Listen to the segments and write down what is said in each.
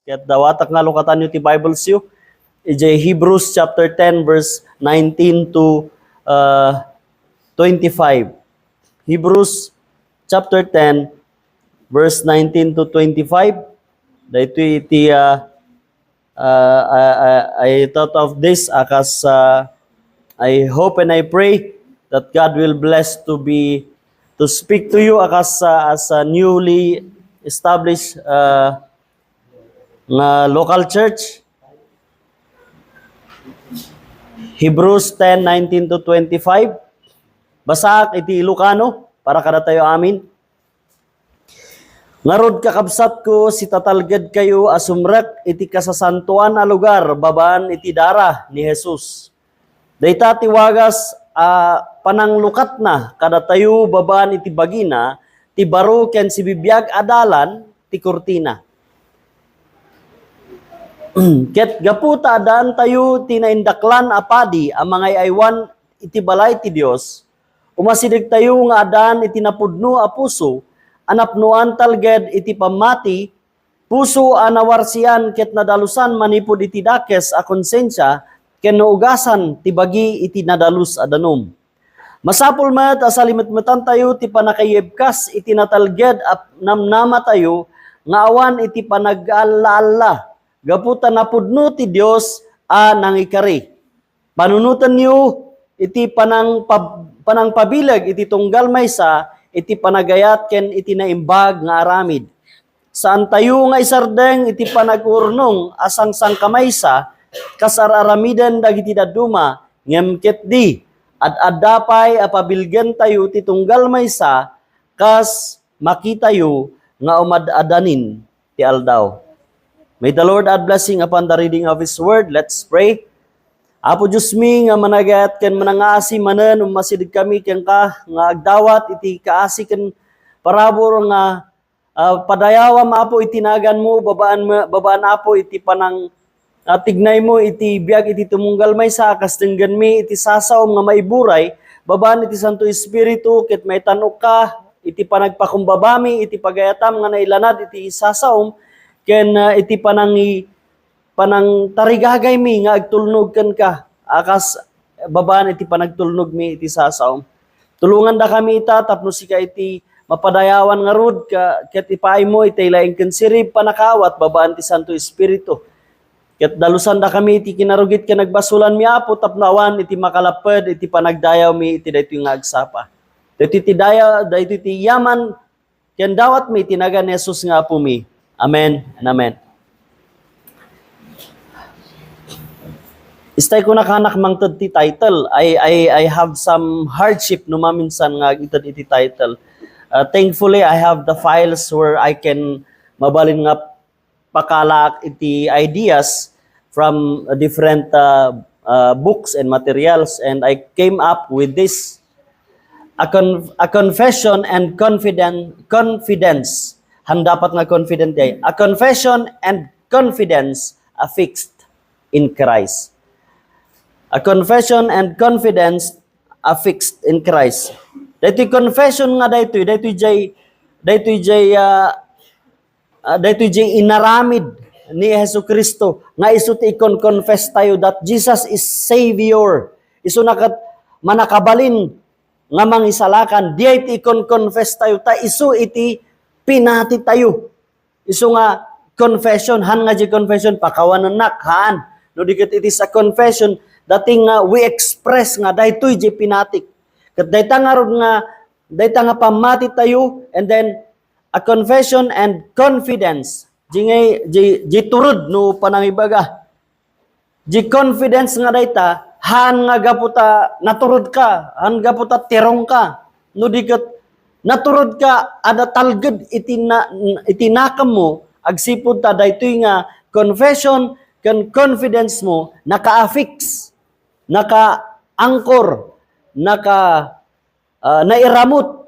Ket dawatak nga lokatan nyo ti Bibles yu. Ije Hebrews chapter 10 verse 19 to 25. Hebrews chapter 10 verse 19 to 25. Dito iti I thought of this akas I hope and I pray that God will bless to speak to you akas as a newly established nga local church. Hebrews 10:19 to 25. Basak iti Ilocano para kada tayo amin. Ngarod kakabsat ko si tatalged kayo asumrek iti kasasantuan a lugar babaan iti dara ni Jesus. Dayta ti wagas pananglukat na kada tayo babaan iti bagina ti baro ken si bibiyag adalan ti kurtina. Ket gaputa daan tayo tinaindaklan apadi ang mga aywan iti balay ti Dios. Umasidig tayo nga adan iti napudno a puso, anapnuan talged iti pamati, puso anawarsian ket nadalusan manipud iti dakes a konsensya, ken naugasan ti bagi iti nadalus a danom. Masapul met asalimetmetan tayo ti panakayebkas iti natalged a namnama tayo, nga awan iti panag-alaala, gaputa napudno ti Dios a nangikari. Panunutan niyo iti panangpabilag iti tunggal maysa iti panagayat ken iti naimbag nga aramid. Saan tayo nga isardeng iti panag-urnong asang sangkamaysa kasararamiden dagiti daduma ngem ket di ad-addapay apabilgen tayo ti tunggal maysa kas makitayo nga umad-adanin ti aldaw. May the Lord add blessing upon the reading of His Word. Let's pray. Apo Diyos mi nga managat ken manangasi manen umasidig kami ken ka nga agdawat iti kaasi ken parabor nga padayawam apo itinagan mo babaan apo iti panang tignay mo iti biag iti tumunggal maysa kas tenggan mi iti sasaom nga maiburay babaan iti Santo Espiritu ket may tanok ka iti panagpakumbabami iti pagayatam nga nailanad iti sasaom ken iti panang tarigagay mi nga agtulnog ken ka akas babaan iti panagtulnog mi iti sasaom. Tulungan da kami ita tapno sika iti mapadayawan nga rod ket ipaay mo iti laing ken sirib panakawat babaan ti Santo Espiritu. Ket dalusan da kami iti kinarugit ken nagbasulan mi apo tapno awan iti makalaped iti panagdayaw mi iti daytoy nga agsapa. Daytoy iti yaman ken dawat mi tinagan ni Jesus nga apo mi. Amen and amen. Istay ko nakanak mangtod ti title. I have some hardship no maminsan nga itod iti title. Thankfully, I have the files where I can mabalin nga pakalak iti ideas from different books and materials, and I came up with this a confession and confidence. Handapat nga confident ay. A confession and confidence affixed in Christ. A confession and confidence affixed in Christ. Daytoy confession nga daytoy jay inaramid ni Jesucristo nga isu ti confess tayo that Jesus is Savior. Isu manakabalin nga mangisalakan. Di iti confess tayo ta isu iti pinati tayo. Isu nga confession, han nga di confession, pakawanan haan. No, dikit it is a confession, dating nga we express nga, daytoy di pinatik. Kat dayta nga pamati tayo, and then, a confession and confidence. Di turod, no, panangibaga. Di confidence nga dayta, han nga gaputa naturod ka, han gaputa tirong ka. No, dikit naturod ka, ada talged itinakam mo, agsipod ta, daytoy nga confession ken confidence mo, naka-affix, naka-angkor, nairamot,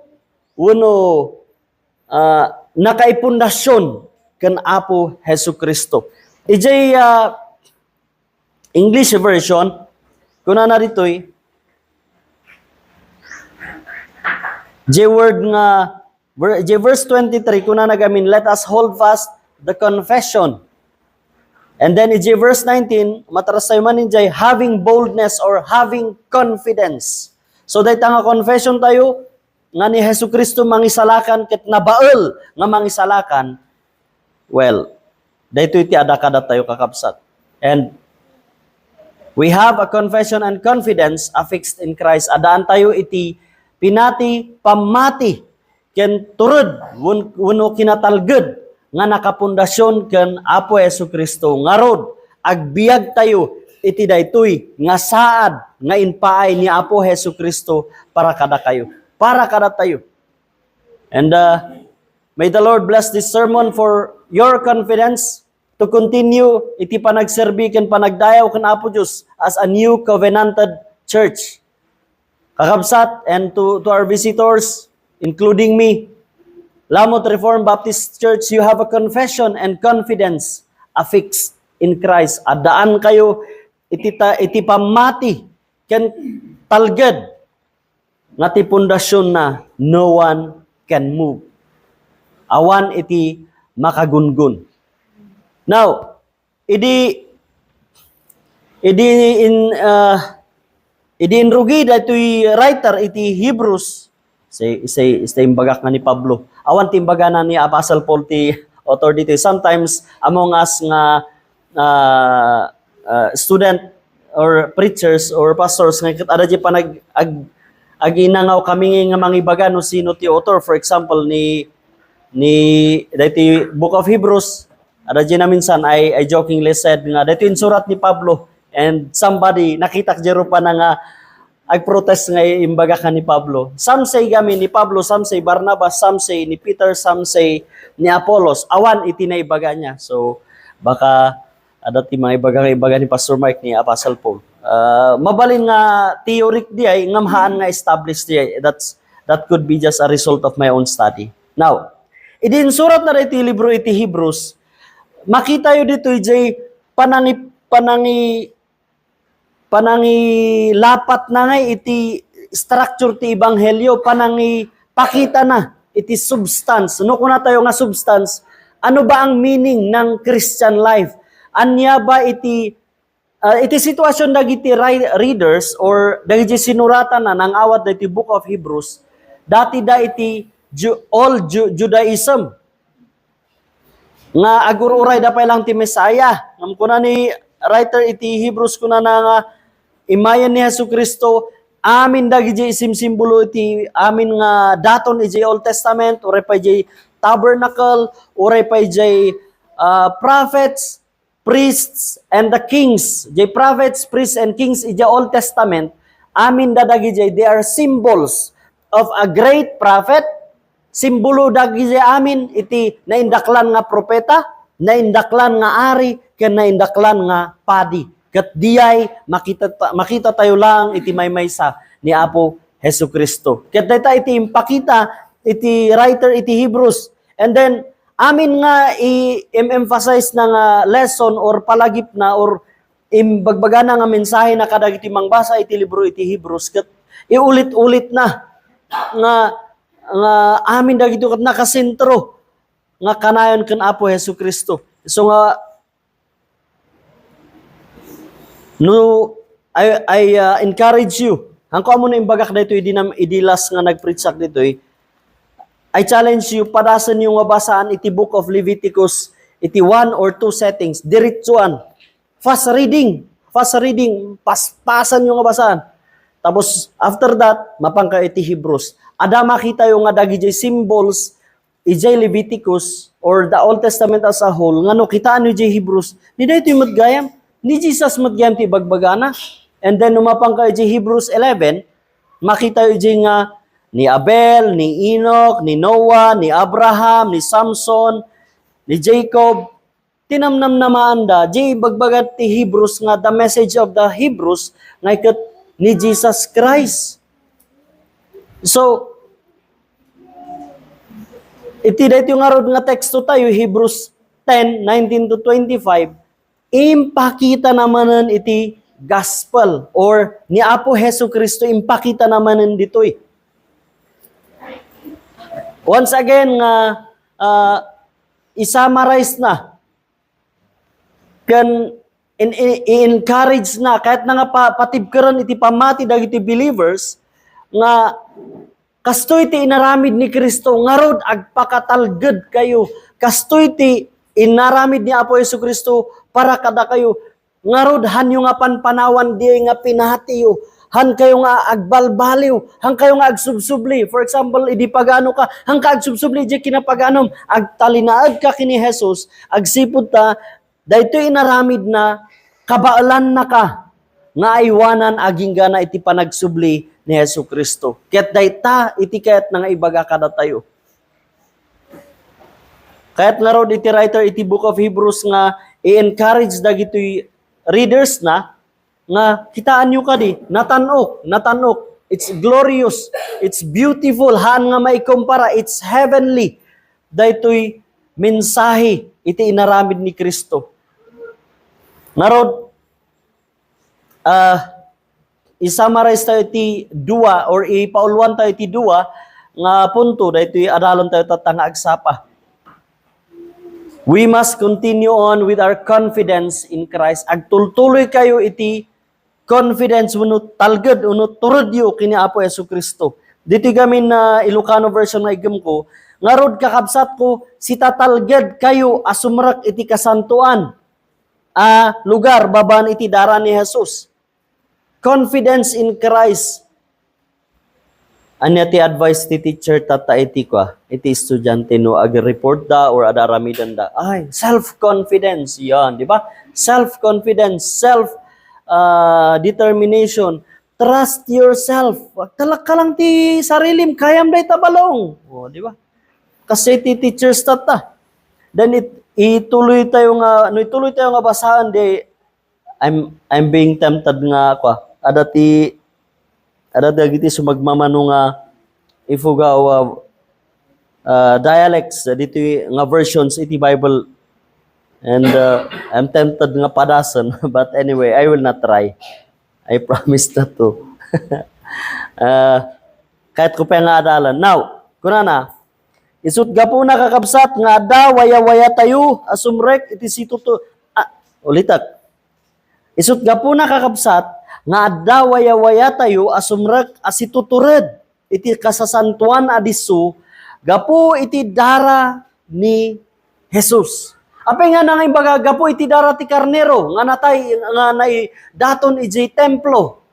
uno, nakaipundasyon, ken Apo Jesucristo. Ijay English version, kuna na ditoy, verse 23, kuna nagamin, let us hold fast the confession And then iti verse 19, matarasay man injay, having boldness or having confidence. So dahil nga confession tayo, nga ni Hesu Kristo mangisalakan, ket nabael nga mangisalakan, well, dahito iti adakada tayo kakabsat. And we have a confession and confidence affixed in Christ. Adaan tayo iti pinati pamati ken turod wenno kinatalged nga nakapundasyon ken Apo Hesu Kristo ngarod agbiag tayo iti daytoy nga saad nga inpaay ni Apo Hesu Kristo para kada tayo. And may the Lord bless this sermon for your confidence to continue iti panagserbi ken panagdayaw ken Apo Dios as a new covenanted church. Kakabsat, and to our visitors, including me, Lamot Reformed Baptist Church, you have a confession and confidence affixed in Christ. Adaan kayo iti pamati ken talged nga ti pundasyon na no one can move. Awan iti makagungun. Now, idi inrugi datoy writer iti Hebrews say imbagak nga ni Pablo. Awan timbaga na ni Apostle Paul ti author dito. Sometimes among us nga student or preachers or pastors nga ada di pa aginangaw kami nga mangibaga no sino ti author. For example ni dati Book of Hebrews, ada di na minsan I jokingly said nga dati insurat ni Pablo, and somebody nakita jero pa na nga ag-protest nga imbaga ka ni Pablo. Some say kami ni Pablo, some say Barnabas, some say ni Peter, some say ni Apollos. Awan iti na ibaga niya. So baka adati mga ibaga ni Pastor Mike ni Apostle Paul. Mabalin nga theoric di ay ngamhaan nga established di ay. That could be just a result of my own study. Now, idinsurat na iti libro iti Hebrews. Makita yo dito ijay panangi lapat na ngay iti structure ti ebanghelyo, panangi pakita na iti substance. No kuna tayo nga substance, ano ba ang meaning ng Christian life? Anya ba iti sitwasyon dagiti readers or dagiti sinuratan na ng awat dagiti Book of Hebrews, dati da iti all Judaism. Nga agururay da pa lang ti Messiah. Ngam kuna ni writer iti Hebrews kuna na nga imayan ni Hesu Kristo, amin dagiti isim-simbolo iti amin nga daton iti Old Testament, oray pa iti tabernacle, oray pa iti prophets, priests, and the kings. Iti prophets, priests, and kings iti Old Testament, amin dadagiti they are symbols of a great prophet, simbolo dagiti amin iti naindaklan nga propeta, naindaklan nga ari, ken naindaklan nga padi. Kat diyay makita tayo lang iti maymaysa ni Apo Hesu Kristo. Kat data iti impakita iti writer iti Hebrews. And then amin nga i-emphasize na nga lesson or palagip na or imbagbaga na nga mensahe na kadag iti mangbasa iti libro iti Hebrews. Kat iulit-ulit na nga amin dagiti kat nakasentro nga kanayon ken Apo Hesu Kristo. So nga no, I encourage you. Hangko amo na imbagak dito idilas nga nagpreachak dito I challenge you, padasan yung mabasaan iti Book of Leviticus, iti 1 or 2 settings, diretsuan. Fast reading, paspasan yung mabasaan. Tapos after that, mapangka iti Hebrews. Ada makita yung nga dagiti symbols ijay Leviticus or the Old Testament as a whole, nga no kitaan ijay Hebrews, di da ito yung matgayam. Ni Jesus matgayam ti bagbagana. And then numapang ka iti Hebrews 11, makita iti nga ni Abel, ni Enoch, ni Noah, ni Abraham, ni Samson, ni Jacob. Tinamnam naman da, di bagbagat ti Hebrews nga the message of the Hebrews nga ikat ni Jesus Christ. So, iti dahito yung arod nga teksto tayo, Hebrews 10, 19 to 25, impakita naman iti gospel or ni Apo Hesu Kristo, impakita naman ditoy. Once again nga, isummarize na kan i-encourage na kahit na nga patibkaran iti pamati dagiti believers nga kastoy ti inaramid ni Kristo ngarod agpakatalged kayo, kastoy ti inaramid ni Apo Jesucristo para kada kayo ngarod hanyo nga panpanawan di nga pinahatiyo, han kayo nga agbalbaliw, han kayo nga agsubsubli. For example, idi pagano ka, han ka agsubsubli di kinapaganom, agtalinaad ka kini Jesus, agsipud ta daytoy inaramid na kabaalan na ka nga aywanan aging gana iti panagsubli ni Jesucristo. Ket dayta iti kayat nga ibaga kada tayo. Kayat nga rod iti writer iti Book of Hebrews nga i-encourage dagitoy readers na nga kitaan nyo ka di, natanok. It's glorious, it's beautiful, haan nga maikumpara, it's heavenly. Daytoy mensahe iti inaramid ni Kristo. Narod, i-summarize tayo iti dua or ipaulwan tayo iti dua nga punto dahito adalon tayo tatanga agsapa. We must continue on with our confidence in Christ. Agtultuloy kayo iti confidence unut talged unut turudyo kini Apo Jesucristo. Dito gamin na Ilocano version nga igem ko, ngarod kakabsat ko si tatalged kayo asumrak iti kasantuan. Lugar baban iti dara ni Jesus. Confidence in Christ. Anya ti advice ti teacher tata iti kwa, iti estudyante no ag-report da or adaramidan da. Ay, self-confidence yan, di ba? Self-confidence, self-determination. Trust yourself. Talak ka lang ti sarilim, kayam da itabalong. O, di ba? Kasi ti teachers tata. Then ituloy tayo nga basahan di I'm being tempted nga kwa. Ada dagiti sumagmamano nga ifugaw dialects dito nga versions iti Bible and I'm tempted nga padason but anyway I will not try. I promise not to. Kahit ko pa nga adalan. Now, kunana isut gapo na kakabsat nga da waya-waya tayo asumrek iti situto ulitak. Isut gapo na kakabsat nga da waya-waya tayo asumrek asitutured iti kasasantuan adisu gapo iti dara ni Jesus. Apay nga nang imbaga gapo iti dara ti karnero nga natay nga nai daton iti templo.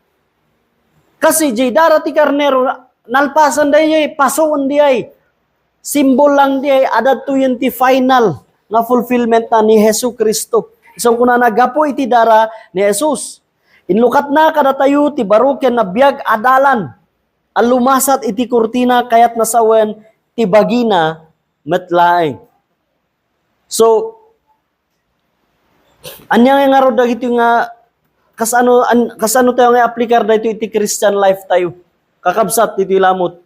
Kasi iti dara ti karnero nalpasan day pasoon di ay simbol lang di ay adat to yun ti final nga fulfillment na ni Jesu Kristo. Isang kuna nagapo iti dara ni Jesus. Inlukat na kada tayo ti baruken na biag adalan. Alumasat iti kurtina kayat nasawen ti bagina metlaeng. So, anya nga ro dagiti nga kasano tayo nga aplikar dayto iti Christian life tayo. Kakabsat iti lamot.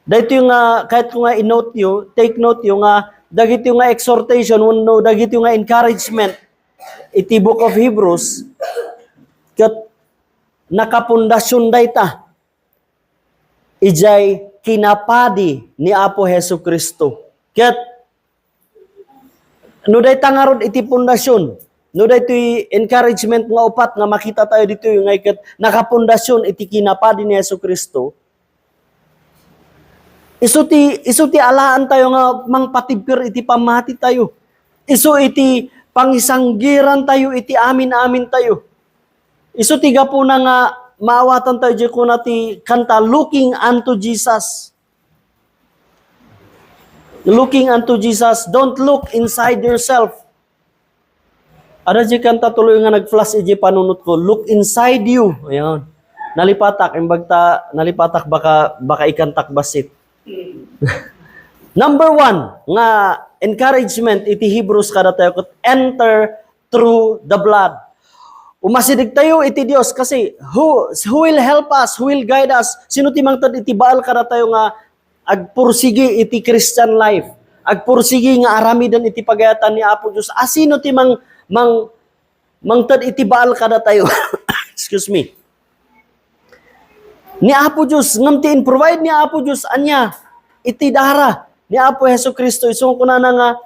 Dahito yung kahit ko nga i-note yo, take note yung dagito yung exhortation, no, dagito yung encouragement, iti Book of Hebrews, kat nakapundasyon dayta, ijay kinapadi ni Apo Jesu Kristo. Kat, no dayta nga ron iti pundasyon, no dayto yung encouragement nga upat, nga makita tayo dito yung kat nakapundasyon iti kinapadi ni Jesu Kristo, Isu ti alaan tayo nga mangpatibker iti pamati tayo. Isu iti pangisanggiran tayo iti amin-amin tayo. Isu ti gapo na nga maawatan tayo di ko na ti kanta looking unto Jesus. Looking unto Jesus, don't look inside yourself. Ada di kanta tuloy nga nag-flash iti panunot ko, look inside you. Ayan. Nalipatak baka ikantak basit. Number 1 nga encouragement iti Hebrews kada tayo enter through the blood. Umasidig tayo iti Dios kasi who will help us, who will guide us? Sino ti mangtad iti baal kada tayo nga agpursigi iti Christian life, agpursigi nga aramidan iti pagayatan ni Apo Dios. Sino ti mangtad iti baal kada tayo? Excuse me. Ni Apo Diyos, ngamtiin provide ni Apo Diyos anya iti dara ni Apo Jesu Kristo. Isong kuna na nga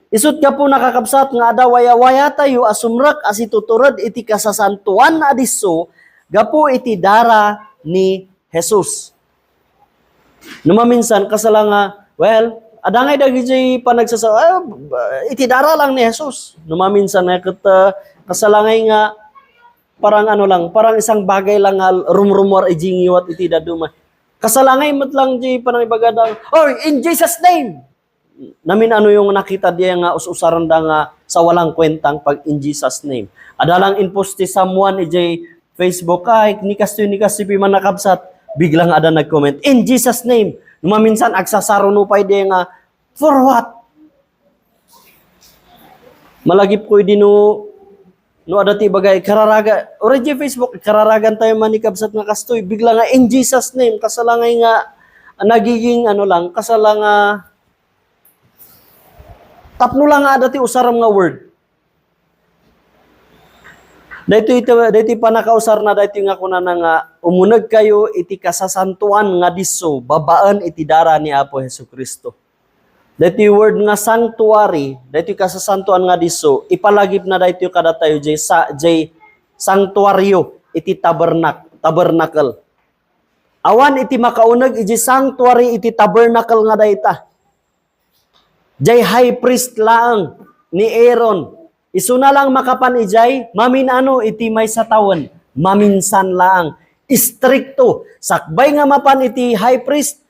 Isut ka po nakakabsat nga adawaya-waya tayo asumrak as ituturad iti kasasantuan na adiso gapo iti dara ni Jesus. Numaminsan kasala nga, well, adangay dagi panagsasawa, iti dara lang ni Jesus. Numaminsan na kasalangay nga parang ano lang, parang isang bagay lang nga rumrumor ijingiwat iti daduma. Kasalangay mat lang di panang ibagadang, oh, in Jesus name. Namin ano yung nakita diya nga usaran da nga sa walang kwentang pag in Jesus name. Adalang inposti someone ijay Facebook ay nikas pi man nakabsat biglang ada nag-comment in Jesus name. Maminsan agsasaro no pay diya nga for what? Malagip ko no adati bagay kararaga origi Facebook kararagan tayo manikabsat nga kastoy bigla nga in Jesus name kasalangay nga nagiging ano lang kasala tapno lang nga dati usaram nga word. Dito pa nakausar na dito nga kuna na nga umunag kayo iti kasasantuan nga diso babaan iti dara ni Apo Hesukristo. Dito word nga sanctuary, dito kasasantuan nga diso ipalagip na dito kada tayo jay sanctuaryo iti tabernacle. Awan iti makaunag iti sanctuary iti tabernacle nga dayta. Jay high priest lang ni Aaron. Isuna lang makapan ijay, maminano iti may satawan, maminsan lang. Istrikto. Sakbay nga mapan iti high priest,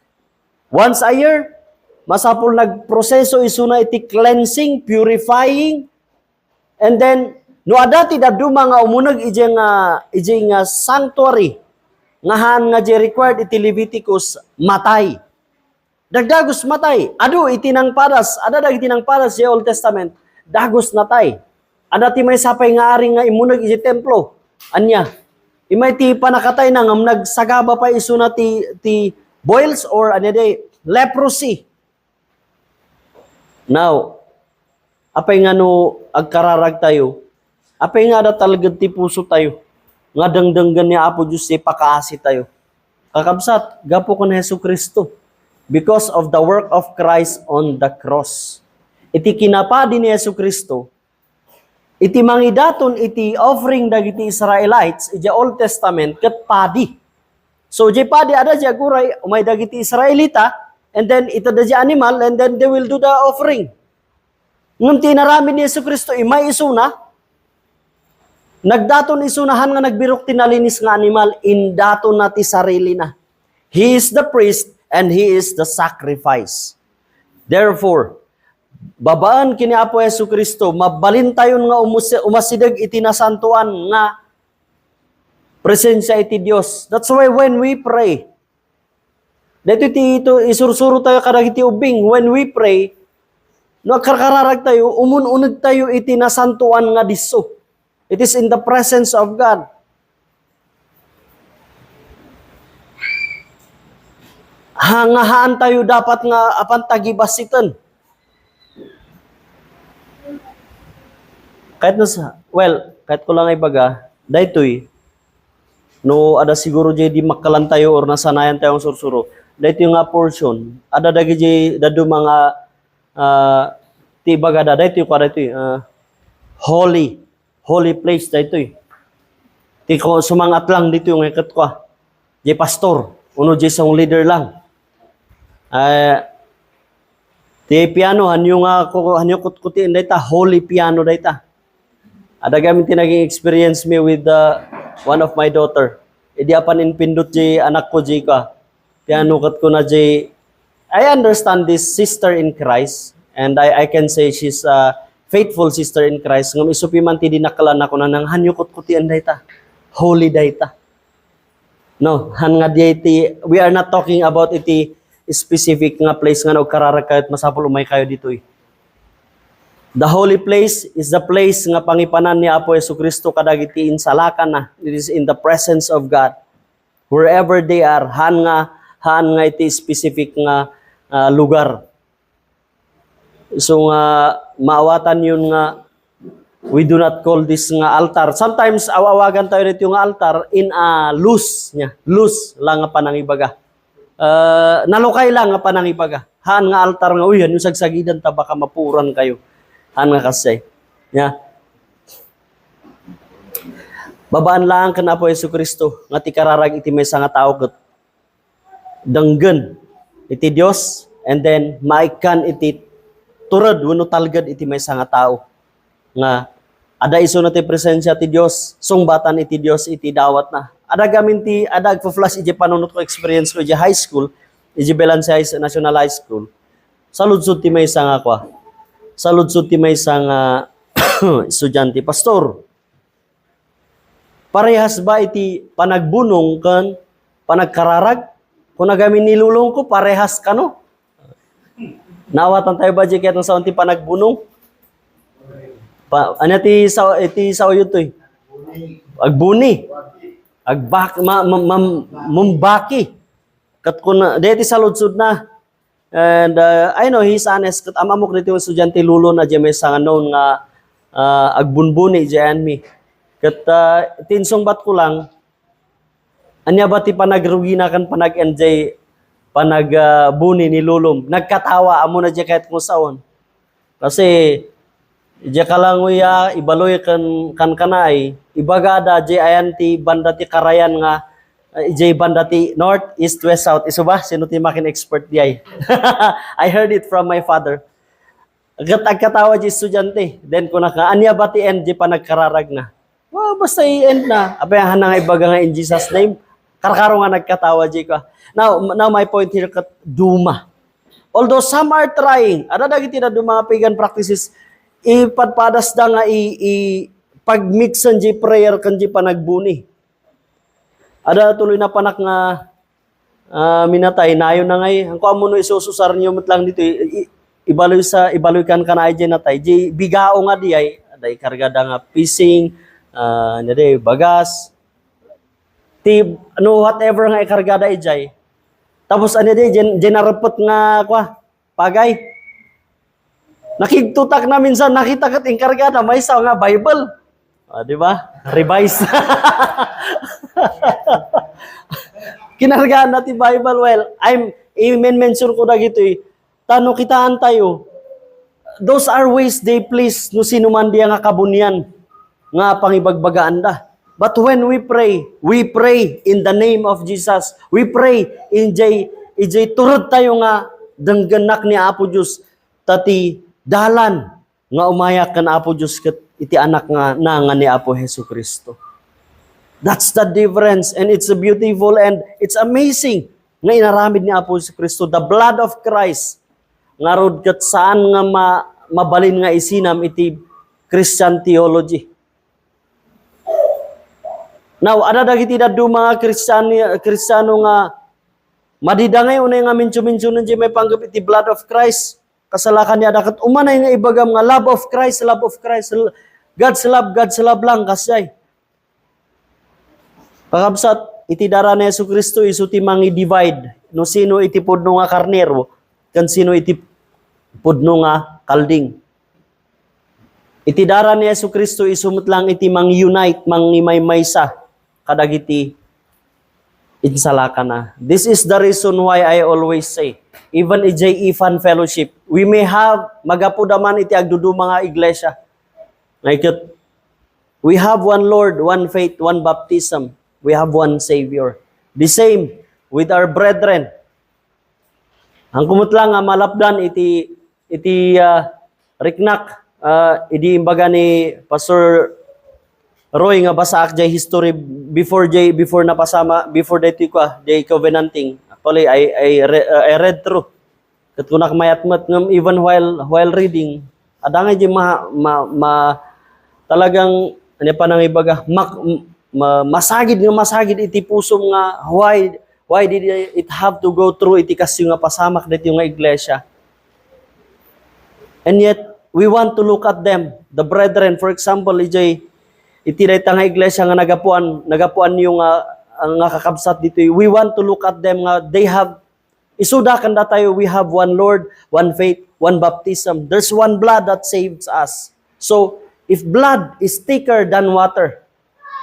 once a year, masapul nagproseso isuna iti cleansing, purifying, and then, no adati daduma nga umunag ijay nga sanctuary, ngahan nga jay required iti Leviticus, matay. Dagdagos matay. Adu itinang paras. Ada dag itinang paras sa Old Testament. Dagos natay. Ada ti may sapay nga aring nga imunag iti templo. Anya. Imay ti panakatay na ngam nagsagaba pa isuna ti boils or ano day leprosy. Now, apay nga no agkararag tayo. Apay nga da talagad ti puso tayo. Nga dangdanggan ni Apo Diyos si pakaasi tayo. Kakabsat, gapo ko na Hesukristo. Because of the work of Christ on the cross. Iti kinapadi ni Hesukristo, iti mangidaton iti offering dagiti Israelites, iti Old Testament, ket padi. So, iti padi ada di aguray, umay dagiti Israelita, and then ito da di animal, and then they will do the offering. Nung tinarami ni Hesukristo, imay isuna, nagdaton isunahan nga nagbirok tinalinis nga animal, indaton na ti sarili na. He is the priest, and He is the sacrifice. Therefore, babaan kini Apo Hesukristo, mabalin tayo nga umasidag iti nasantuan nga presensya iti Dios. That's why when we pray, dito isursuro tayo kadag iti ubing, when we pray, no karkararag tayo, umununod tayo iti nasantuan nga diso. It is in the presence of God. Hangahaan tayo dapat nga apan tagibasitan. Kahit ko lang ibaga, daytoy, no, ada siguro jay di makalan tayo or nasanayan tayong sursuro. Daytoy nga portion, ada dagi jay dadu mga ti bagada, daytoy ko daytoy, holy place daytoy. Ti ko sumangat lang dito yung ikat ko. Jay pastor, uno jay isang leader lang. Ti piano hanyo kutkutiin dayta holy piano dayta. Ada kami tinaging experience me with one of my daughter. Idi apan inpindot jay anak ko jay ka. Piano kat ko na jay. I understand this sister in Christ and I can say she's a faithful sister in Christ. Ngam isupi man ti dinakalan ako na nang hanyo kutkutian dayta. Holy dayta. No, han nga di we are not talking about iti specific nga place nga nagkararag kahit masapol umay kayo dito eh. The holy place is the place nga pangipanan ni Apo Hesukristo kadagiti insalakan na. It is in the presence of God. Wherever they are, han nga iti specific nga lugar. So nga maawatan yun nga we do not call this nga altar. Sometimes awawagan tayo dito nga altar in a loose lang nga panangibaga. Nalukay lang nga panangibaga. Haan nga altar nga, uy, yung sagsagidan ta baka mapuran kayo. nga kasay. Nya. Babaan lang ka na po Yesu Kristo, nga ti kararag iti may nga tao ket danggen iti Dios, and then maikan iti turod wenno talged iti may nga tao. Nga, ada iso na ti presensya ti Dios, sungbatan iti Dios iti dawat na. Ada gamin ti, ada flash iti panunot ko experience ko iti high school, iti Belanse National High School. Saludsod ti may nga kwa. Saludsod ti may nga estudyante, pastor. Parehas ba iti panagbunong kan panagkararag? Kung nagamin nilulong ko, parehas ka no? Nawatan tayo ba di kaya sa unti panagbunong? Ano iti sao yun to eh? Agbuni. Mumbaki. Kat kuna, deti sa lutsud na. And I know he's honest. Kat amamok dito yung estudyante lulo na dyan may sa noon nga agbunbuni dyan mi. Kat tinsong bat ko lang, anya ba ti panagrugi na kan panag-enjoy, panagbuni ni lulom. Nagkatawa, amo na dyan kahit kung saon. Kasi, dyan ka lang uya, ibaloy kan kanay, ibagada, dyan ayan ti banda ti karayan nga, dyan banda ti north, east, west, south. Iso ba? Sino ti makin expert di ay? I heard it from my father. Nagkatawa dyan estudyante. Then kung anya ba ti end, dyan pa nagkararag na. Well, basta i-end na. Apayahan na nga ibaga nga in Jesus' name. Karkaro nga nagkatawa, Jika. Now my point here, duma. Although some are trying, ada dagiti na duma pagan practices, ipadpadas da nga pag-mixan di prayer kan di panagbuni. Ada tuloy na panak nga minatay, nayo na ngay, ang ko amuno isususar niyo lang dito, ibaloy kan kanay di natay, di bigao nga di ay, aday kargada nga fishing, bagas, ti ano whatever nga ikargada ijay. Tapos ano di generapot nga pagay. Nakigtutak na minsan nakita kat inkargada may sa nga Bible. Di ba? Revise. Kinargaan na ti Bible. Well, i-mention ko na gito eh. Tano kitaan tayo. Those are ways they please no sino man diya nga kabunyan nga pangibagbagaan da. But when we pray in the name of Jesus. We pray in ijay turod tayo nga dangganak ni Apo Diyos tati dalan nga umayak kan Apo Diyos ket iti anak nga ni Apo Hesu Kristo. That's the difference, and it's beautiful and it's amazing nga inaramid ni Apo Hesu Kristo, the blood of Christ nga rod ket saan nga mabalin nga isinam iti Christian theology. Now, ada dagiti daddo mga Kristiyano nga madidangay unay nga mincho-mincho nun may panggap iti blood of Christ. Kasalakan niya dakat umanay nga ibagam nga love of Christ. God's love lang kasay. Pagkabsat, iti dara ni Yesu Kristo isu ti mangi divide. No sino iti pudno nga karnero, kan sino iti pudno nga kalding. Iti dara ni Yesu Kristo isumot lang iti mang-unite, mang-imaymaysa kadagiti insalaka na. This is the reason why I always say, even ijay ifan fellowship, we may have magapudaman iti agdudu mga iglesia. Like it, we have one Lord, one faith, one baptism. We have one Savior. The same with our brethren. Ang kumot lang nga malapdan iti riknak idi imbaga ni Pastor Roy nga basa jay history before napasama before daytoy jay covenanting. Actually I read through. Ket kunak mayatmat ngem even while reading adangay jay talagang ano pa nang ibaga masagid iti puso nga why did it have to go through iti kasyo nga pasamak dito nga iglesia. And yet we want to look at them, the brethren, for example, iti dayta nga iglesia nga nagapuan yung nga kakabsat dito. We want to look at them nga they have isudakan da tayo, we have one Lord, one faith, one baptism. There's one blood that saves us. So if blood is thicker than water,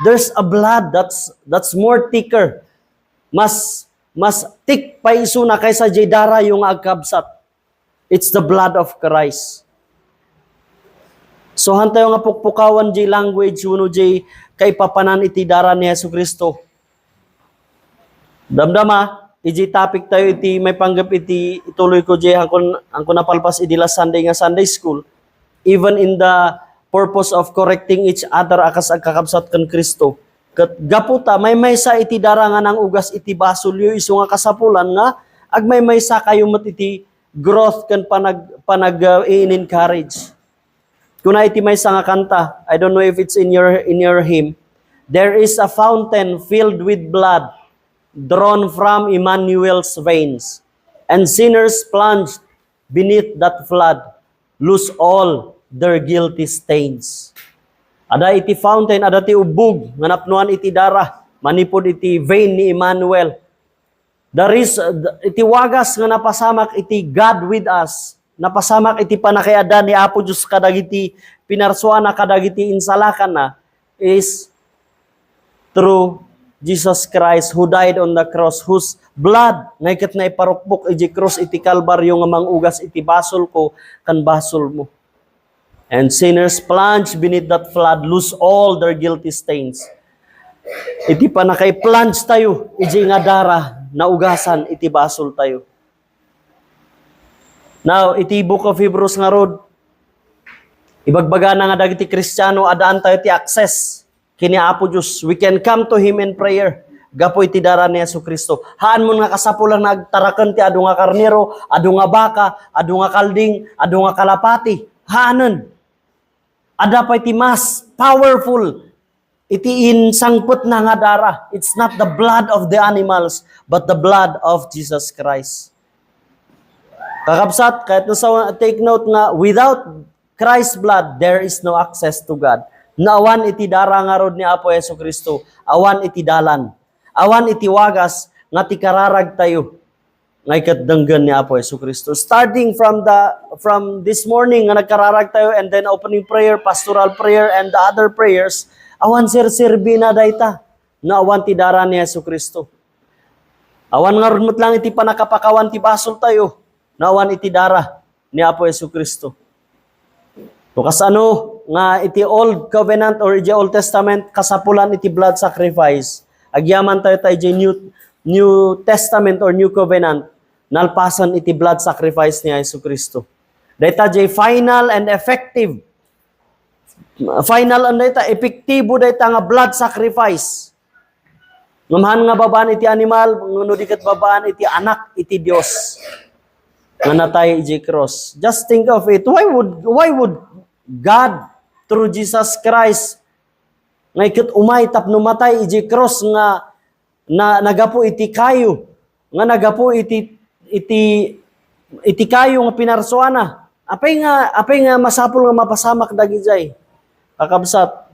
there's a blood that's more thicker. Mas thick pa isuna kaysa jay dara yung agkabsat. It's the blood of Christ. So hantayo nga pukpukawan di language uno di kay papanan iti dara ni Yesu Kristo. Damdama, iti topic tayo iti may panggap iti ituloy ko di angkon napalpas iti last Sunday nga Sunday school. Even in the purpose of correcting each other akas agkakabsat kan Kristo. Kat gaputa may sa iti dara nga nang ugas iti basulyo isu nga kasapulan nga ag may sa kayo mat iti growth kan encourage. Kuna iti may sa nga kanta, I don't know if it's in your hymn. There is a fountain filled with blood drawn from Emmanuel's veins, and sinners plunged beneath that flood lose all their guilty stains. Ada iti fountain, ada ti ubog nga napnuan iti dara, manipod iti vein ni Emmanuel. There is iti wagas nga napasamak iti God with us. Napasamak iti panakayada ni Apo Diyos kadagiti pinarsuana kadagiti insalakan na is through Jesus Christ who died on the cross, whose blood ngaykat na iparukbok iti cross iti Kalbaryo nga mangugas iti basol ko kan basol mo. And sinners plunge beneath that flood, lose all their guilty stains. Iti panakay-plunge tayo iti nga dara na ugasan iti basol tayo. Now, iti Book of Hebrews nga rod, ibagbaga na nga dagiti Kristiyano, adaan tayo ti access kini Apo Diyos. We can come to Him in prayer. Gapo iti dara ni Yesu Kristo. Haan mo nga kasapulan nagtarakan ti adu nga karnero, adu nga baka, adu nga kalding, adu nga kalapati. Haanan. Ada pa iti mas powerful. Iti insangput na nga dara. It's not the blood of the animals, but the blood of Jesus Christ. Kakabsat, kahit nasa take note nga, without Christ's blood, there is no access to God. Naawan iti dara nga rod ni Apo Yesu Kristo, awan iti dalan, awan iti wagas, nga ti kararag tayo, ngay katdanggan ni Apo Yesu Kristo. Starting from this morning, nga nagkararag tayo, and then opening prayer, pastoral prayer, and the other prayers, awan sirbi na dayta, na awan ti dara ni Yesu Kristo. Awan nga rod lang iti panakapakawan ti basol tayo, nawan iti dara ni Apo Yesu Kristo. So kasano nga iti Old Covenant or iti Old Testament kasapulan iti blood sacrifice. Agyaman tayo iti New Testament or New Covenant nalpasan iti blood sacrifice ni Yesu Kristo. Dayta jay final and effective. Final and dayta epektibo dayta nga blood sacrifice. Ngamahan nga babaan iti animal, ngano diket babaan iti anak iti Dios. Nga natay iti cross. Just think of it. Why would God through Jesus Christ nga ikit umay tapno matay iti cross nga nagapo iti kayo, nga nagapo iti kayo nga pinarsuana. Apay nga masapul nga mapasamak dagijay. Kakabsat.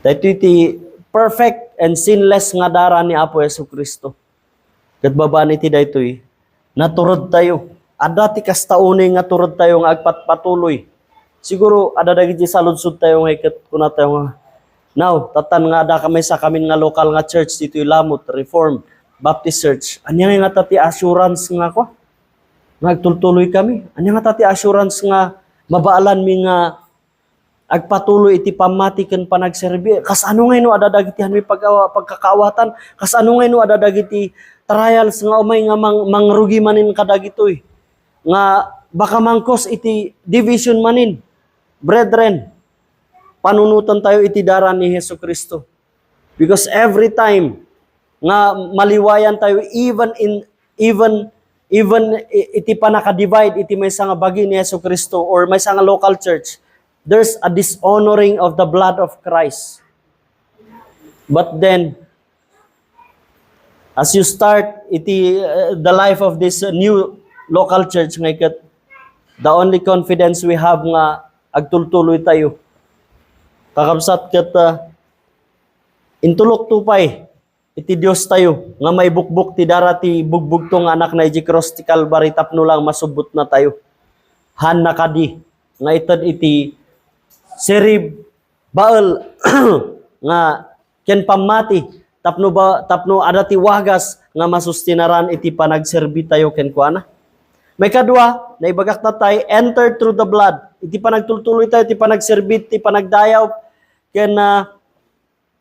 Dahito iti perfect and sinless nga dara ni Apo Yesu Kristo. Kat babaan iti daytoy. Naturod tayo. Ada ti kastaunay nga turod tayo nga agpatpatuloy. Siguro ada dagiti saludsod tayo nga iket kuna tayo nga. Now, tatan nga ada kami sa kamin nga local nga church dito Lamut Reformed Baptist Church. Anya nga tati assurance nga ko. Nagtultuloy kami. Anya nga tati assurance nga mabaalan mi nga agpatuloy iti pamati ken panagserbi. Kas ano nga no ada dagitihan mi pagkakaawatan. Kas ano nga no ada dagiti trials nga umay nga mangrugi manin kadagitoy. Nga baka mangkos iti division manin. Brethren, panunutan tayo iti dara ni Hesu Kristo. Because every time nga maliwayan tayo even iti panaka-divide iti may nga bagi ni Hesu Kristo or may nga local church, there's a dishonoring of the blood of Christ. But then as you start the life of this new local church ngayon, the only confidence we have nga agtultuloy tayo. Kakabsat kat intulok tupay iti Dios tayo nga may bukbuk ti darati bugbog tong anak na iti cross ti Calvary tapno lang masubot na tayo. Han nakadi nga itad iti serib baal nga ken pamati tapno ada ti wagas nga masustinaran iti panagserbi tayo ken kuana. May kadua, na ibagak na tayo, enter through the blood. iti panagtultuloy tayo, iti panagserbit, iti panagdayaw, kaya na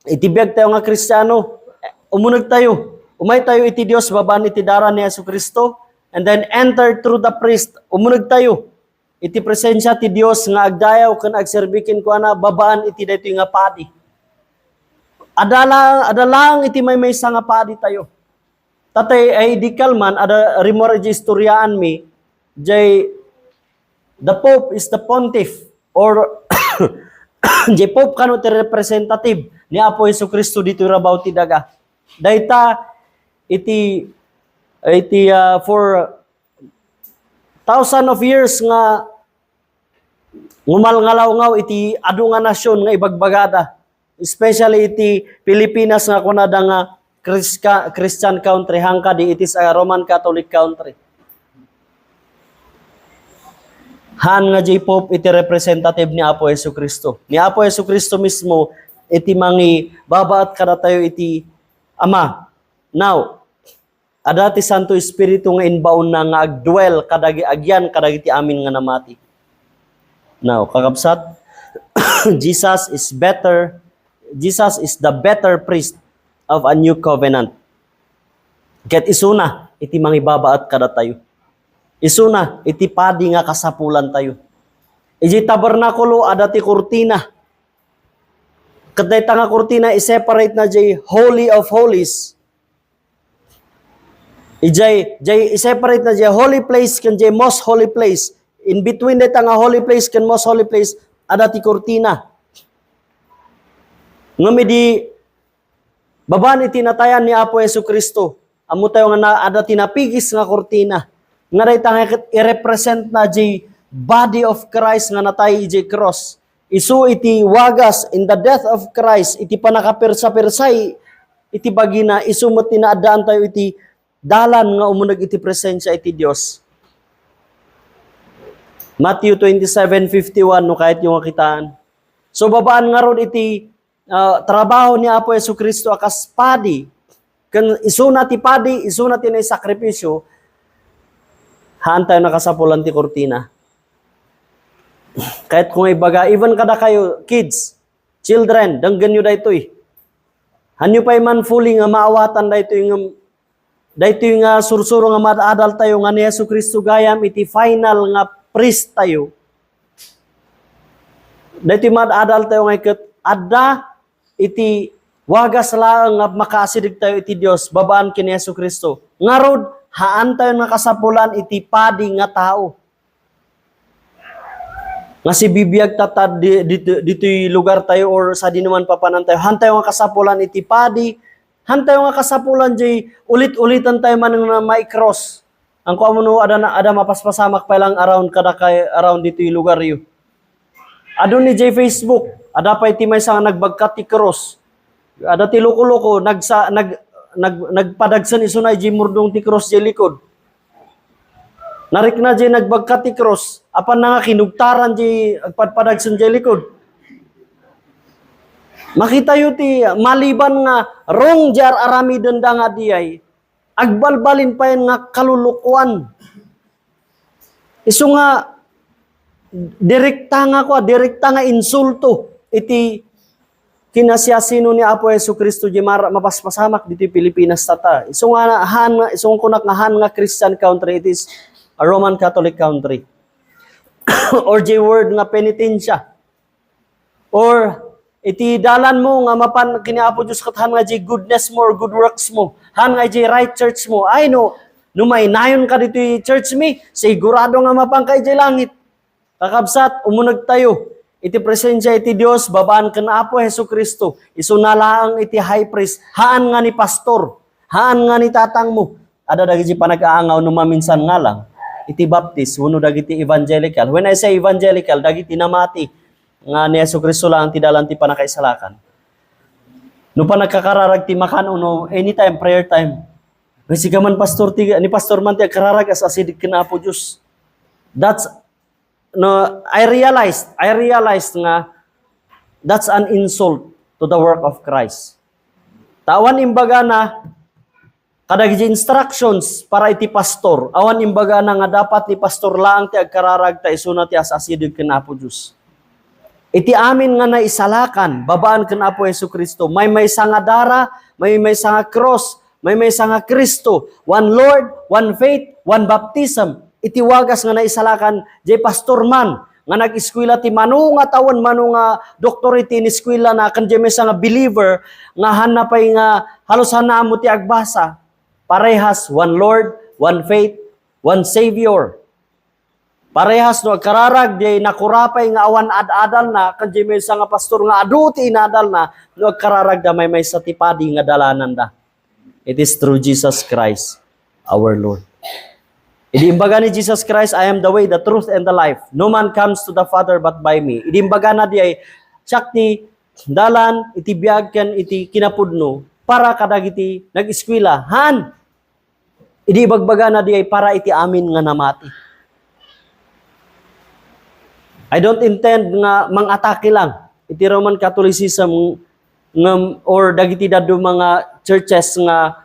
itibiyag tayo nga Kristiyano, umunag tayo, umay tayo iti Dios, babaan iti dara ni Jesucristo, and then enter through the priest, umunag tayo, iti presensya ti Dios nga agdayaw, kan agserbikin ko na, babaan iti dito nga padi. Adalang iti may nga padi tayo. Tatay ay di kalman, ada rimor istoryaan mi, jay the Pope is the pontiff, or jay Pope kano ti representative ni Apo Jesucristo dito rabaw ti daga. Dayta iti for thousand of years nga ngumalngalaw iti adu nga nasyon nga ibagbagada, especially iti Pilipinas nga kunada nga Christian country, hangka di it is a Roman Catholic country. Han nga jay Pope iti representative ni Apo Jesucristo. Ni Apo Jesucristo mismo iti mangi babaat kada tayo iti Ama. Now, ada ti Santo Espiritu nga inbaon na nga agdwell kadagi agyan kadagiti amin nga namati. Now, kakabsat, Jesus is the better priest of a new covenant. Ket isuna, iti mangibabaat kada tayo. Isuna, iti padi nga kasapulan tayo. Iti tabernakulo, ada ti kurtina. Ket dayta nga kurtina, i-separate na jay Holy of Holies. I-separate na jay Holy Place kan jay Most Holy Place. In between dayta nga Holy Place kan Most Holy Place, ada ti kurtina. Ngamidi babaan itinatayan ni Apo Jesucristo. Amo tayo nga ada tinapigis nga kurtina. Nga dayta nga i-represent na jay body of Christ nga natay jay cross. Isu iti wagas in the death of Christ, iti panakapirsa-pirsay, iti bagina, isu mo tinaadaan tayo iti dalan nga umunag iti presensya iti Dios. Matthew 27:51 no kahit yung kitaan. So babaan nga ron iti trabaho ni Apo Jesucristo akas padi. Kan isuna ti padi, isuna ti nay sakripisyo, haan tayo nakasapulan ti kurtina. Kahit kung ibaga, even kada kayo, kids, children, danggan nyo da ito eh. Hanyo pa man fully nga maawatan da ito yung sursuro nga madadal tayo nga ni Jesucristo gayam iti final nga priest tayo. Da ito madadal tayo nga ikat, adda iti wagas lang nga makasidig tayo iti Dios, babaan kini Jesucristo. Ngarod, haan tayo nakasapulan iti padi nga tao. Nga si bibiyag tatad dito lugar tayo or sa dinuman papanan tayo. Han tayo nga kasapulan iti padi. Han tayo nga kasapulan jay ulit-ulitan tayo man nga mai-cross. Ang kuha mo no, ada mapaspasamak pa lang around dito yung lugar yun. Adon ni jay Facebook, ada pa iti may sa nagbagkat ti cross. Ada ti loko-loko, nagpadagsan iso na jay murdong ti cross jay likod. Narik na jay nagbagkat ti cross, apan na nga kinugtaran jay agpadpadagsan jay likod. Makita yu ti maliban nga rong jar arami denda nga diyay, agbalbalin pa yan nga kalulukuan. Isu nga direkta nga insulto iti kinasiyasino ni Apo Jesucristo di mapaspasamak dito Pilipinas tata. Isu nga kunak nga han nga Christian country, it is a Roman Catholic country. Or di word nga penitensya. Or iti dalan mo nga mapan kini Apo Dios kat han nga di goodness mo or good works mo. Han nga di right church mo. Ay no, numay nayon ka dito church mi, sigurado nga mapan kay di langit. Kakabsat, umunag tayo. Iti presensya iti Dios, babaan ka na Apo Jesucristo. Isunalaang iti high priest. Haan nga ni pastor. Haan nga ni tatang mo. Ada dagiti panag-aangaw no maminsan nga lang. Iti baptist, uno dagiti evangelical. When I say evangelical, dagiti namati nga ni Jesucristo lang ti dalan ti panakaisalakan. No pa nagkakararag ti makan uno anytime prayer time. Basiga man pastor ti ni pastor man ti kararag as asidik ken Apo Dios. That's no, I realized nga that's an insult to the work of Christ. Tawan imbaga na Kadag iti instructions para iti pastor. Awan imbaga na nga dapat ni pastor lang ti agkararag ta isuna ti asasidig ken Apo Dios. Iti amin nga naisalakan, babaan ken Apo Jesucristo. May nga dara, may nga cross, may nga Kristo. One Lord, one faith, one baptism. Iti wagas nga naisalakan, jay pastor man, nga nag-eskwela ti manu nga tawon, manu nga doctorate in eskwela na kan jay may nga believer, nga hanapay nga halos hanamo ti agbasa. Parehas, one Lord, one faith, one Savior. Parehas no agkararag di nakurapay nga awan ad-adal na kanji may nga pastor nga aduti inadal na no agkararag da may sa tipadi nga dalanan da. It is through Jesus Christ, our Lord. Idimbaga ni Jesus Christ, I am the way, the truth, and the life. No man comes to the Father but by me. Idimbaga na di ay sakti dalan iti biag ken iti kinapudno para kadagiti nag-eskwela. Han! Idibagbaga na di ay para iti amin nga namati. I don't intend nga mang-atake lang. Iti Roman Catholicism or dagiti dadu mga churches nga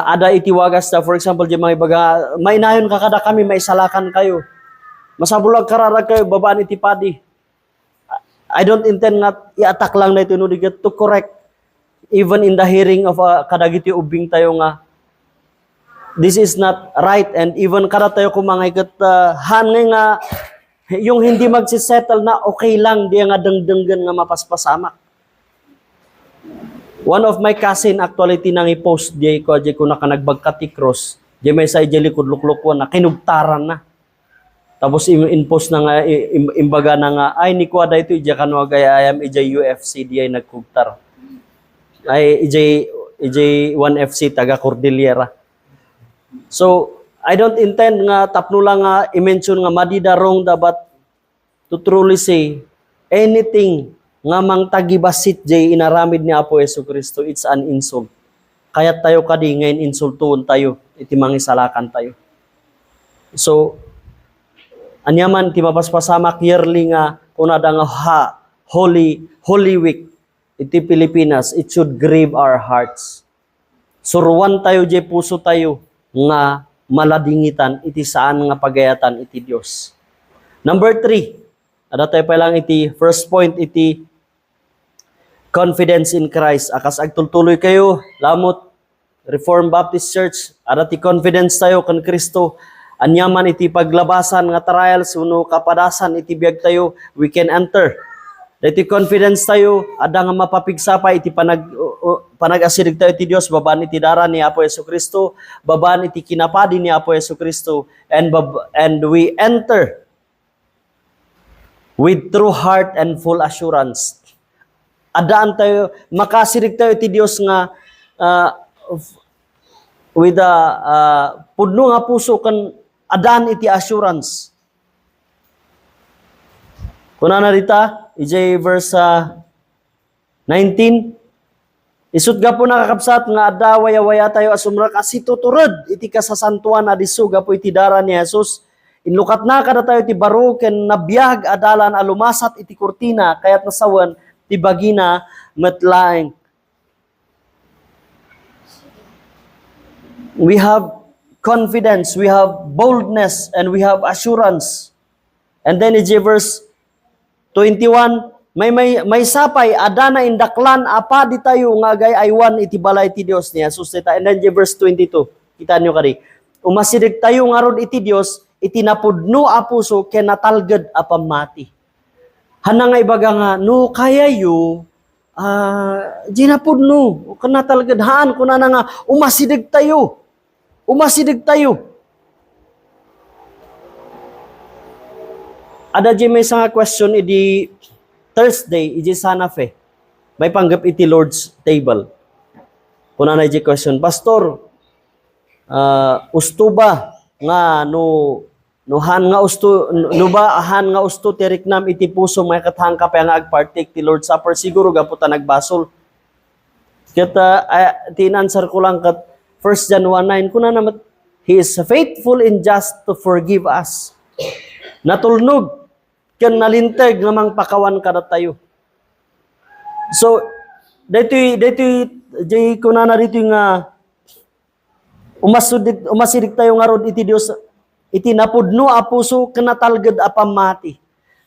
ada iti wagas na, for example, di mga ibaga, mainayon ka kada kami, maisalakan kayo. Masabulag kararag kayo, babaan iti padi. I don't intend nga i-attack lang na ito to correct even in the hearing of kadagiti ubing tayo nga this is not right, and even kada tayo kumangay hangay nga yung hindi magsisettle na okay lang, di nga dengdenggan nga mapaspasamak. One of my cousin actually tinang i-post di ko na kanagbagkati cross, di may sa ijali kudluklukwan na kinugtaran na. Tapos in-post na nga, imbaga na nga, ay ni kuwada ito, ija kanwa gaya ayam, ija UFC, di ay nagkugtar. Ay, ija 1FC, taga Cordillera. So, I don't intend nga tapno lang nga i-mention nga madida wrong da, but to truly say anything nga mang tagibasit jay inaramid ni Apo Jesucristo, it's an insult. Kaya tayo kadi ngayon insultuon tayo, iti mangisalakan tayo. So anyaman ti mapaspasamak yearly nga kunada nga Holy Week iti Pilipinas, it should grieve our hearts. Suruan tayo jay puso tayo nga maladingitan iti saan nga pagayatan iti Dios. Number 3, ada tayo pa lang iti first point, iti confidence in Christ. Akas agtultuloy kayo, lamot Reformed Baptist Church, ada ti confidence tayo kan Kristo. Anyaman iti paglabasan nga trials, uno kapadasan iti biag tayo, we can enter. Iti confidence tayo, ada nga mapapigsapay iti panag-asirig tayo iti Dios, babaan iti dara ni Apo Jesucristo, babaan iti kinapadi ni Apo Jesucristo, and we enter with true heart and full assurance. Adaan tayo, makasirig tayo iti Dios nga with pudno nga puso kan adaan iti assurance. Kuna na rita, ijay verse 19, isut gapo nakakapsat nga adda waya-waya tayo asumra kasi tuturod iti kasasantuan adisu gapo iti dara ni Jesus. Inlukat na kada tayo ti baro ken nabiyag adalan alumasat iti kurtina kayat nasawan ti bagina metlaeng. We have confidence, we have boldness, and we have assurance. And then ijay verse 21, may sapay adana indaklan apa di tayo nga gay aywan iti balay ti Dios niya susita. And then verse 22, kita niyo kadi, umasidig tayo nga rod iti Dios iti napudno a puso ken natalged a pamati. Hana nga ibaga nga no kaya yu ginapudno ken natalged haan kuna na nga umasidig tayo. Umasidig tayo. Ada di may nga question iti Thursday, iti Santa Fe. May panggap iti Lord's table. Kuna na iti question, Pastor, usto ba nga no han nga usto no ba han nga usto tiriknam iti puso may kathang ka pa nga agpartake ti Lord's Supper, siguro gaputa nagbasol. Kita tinanswer ko lang kat 1 John 1:9 kuna na He is faithful and just to forgive us. Natulnog ken nalinteg nga mang pakawan kada tayo. So dito jay kuna na dito nga umasidik tayo nga rod iti Dios iti napudno a puso kanatalged a pamati.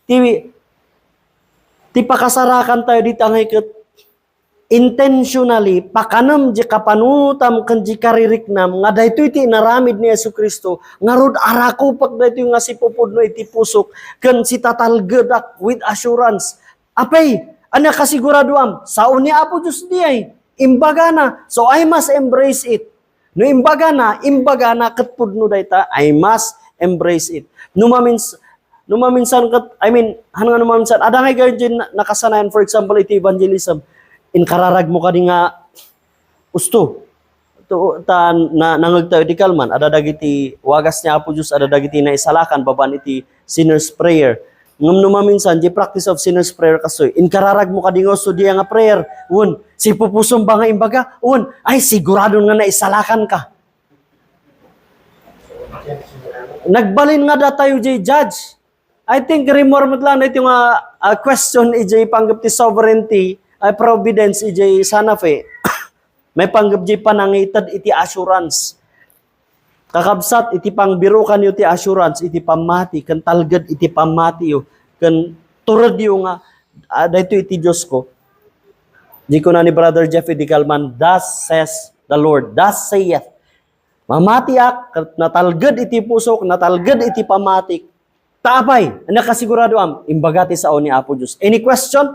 Ti pakasarakan tayo dito ang hikit intentionally pakanam di kapanutam kan di kaririknam nga daytoy iti naramid ni Jesucristo nga rod arako pag daytoy nga si pupudno iti pusok ken si tatalgedak with assurance. Apay anya kasiguraduam sao ni Apo Dios di ay imbaga na, so I must embrace it. No imbaga na ket pudno dayta I must embrace it. Numaminsan kat hangan numaminsan ada nga gayud nakasanayan, for example iti evangelism inkararag mo kadi nga usto to ta nangag tayo di kalman ada dagiti wagas ni Apo Dios ada dagiti naisalakan baban iti sinner's prayer. Ngam numaminsan di practice of sinner's prayer kasoy inkararag mo kadi nga usto diya nga prayer si pupusong ba nga imbaga ay sigurado nga naisalakan ka. Nagbalin nga da tayo jay judge. I think remormot lang na ito nga question ijay panggap ti sovereignty ay providence ijay sanafe. May panggap jay panangitad iti assurance. Kakabsat iti pangbiro kanyo ti assurance iti pamati kan talged iti pamati yo kan turod yo nga dayto iti Dios ko. Di ko na ni Brother Jeff di Kalman, thus says the Lord, thus saith. Mamatiak natalged iti pusok, natalged iti pamatik. Taapay, nakasigurado am imbagati sao ni Apo Dios. Any question?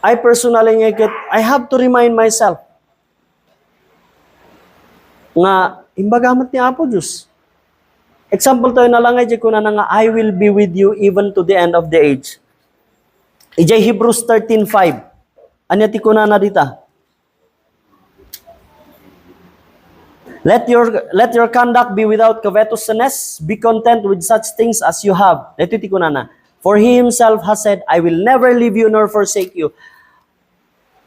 I personally I have to remind myself nga imbagamat ni Apo Dios. Example tayo na lang ay kuna nga I will be with you even to the end of the age. Ijay Hebrews 13:5. Anya ti kuna na dita? Let your conduct be without covetousness. Be content with such things as you have. Ito ti kuna na. For he himself has said, I will never leave you nor forsake you.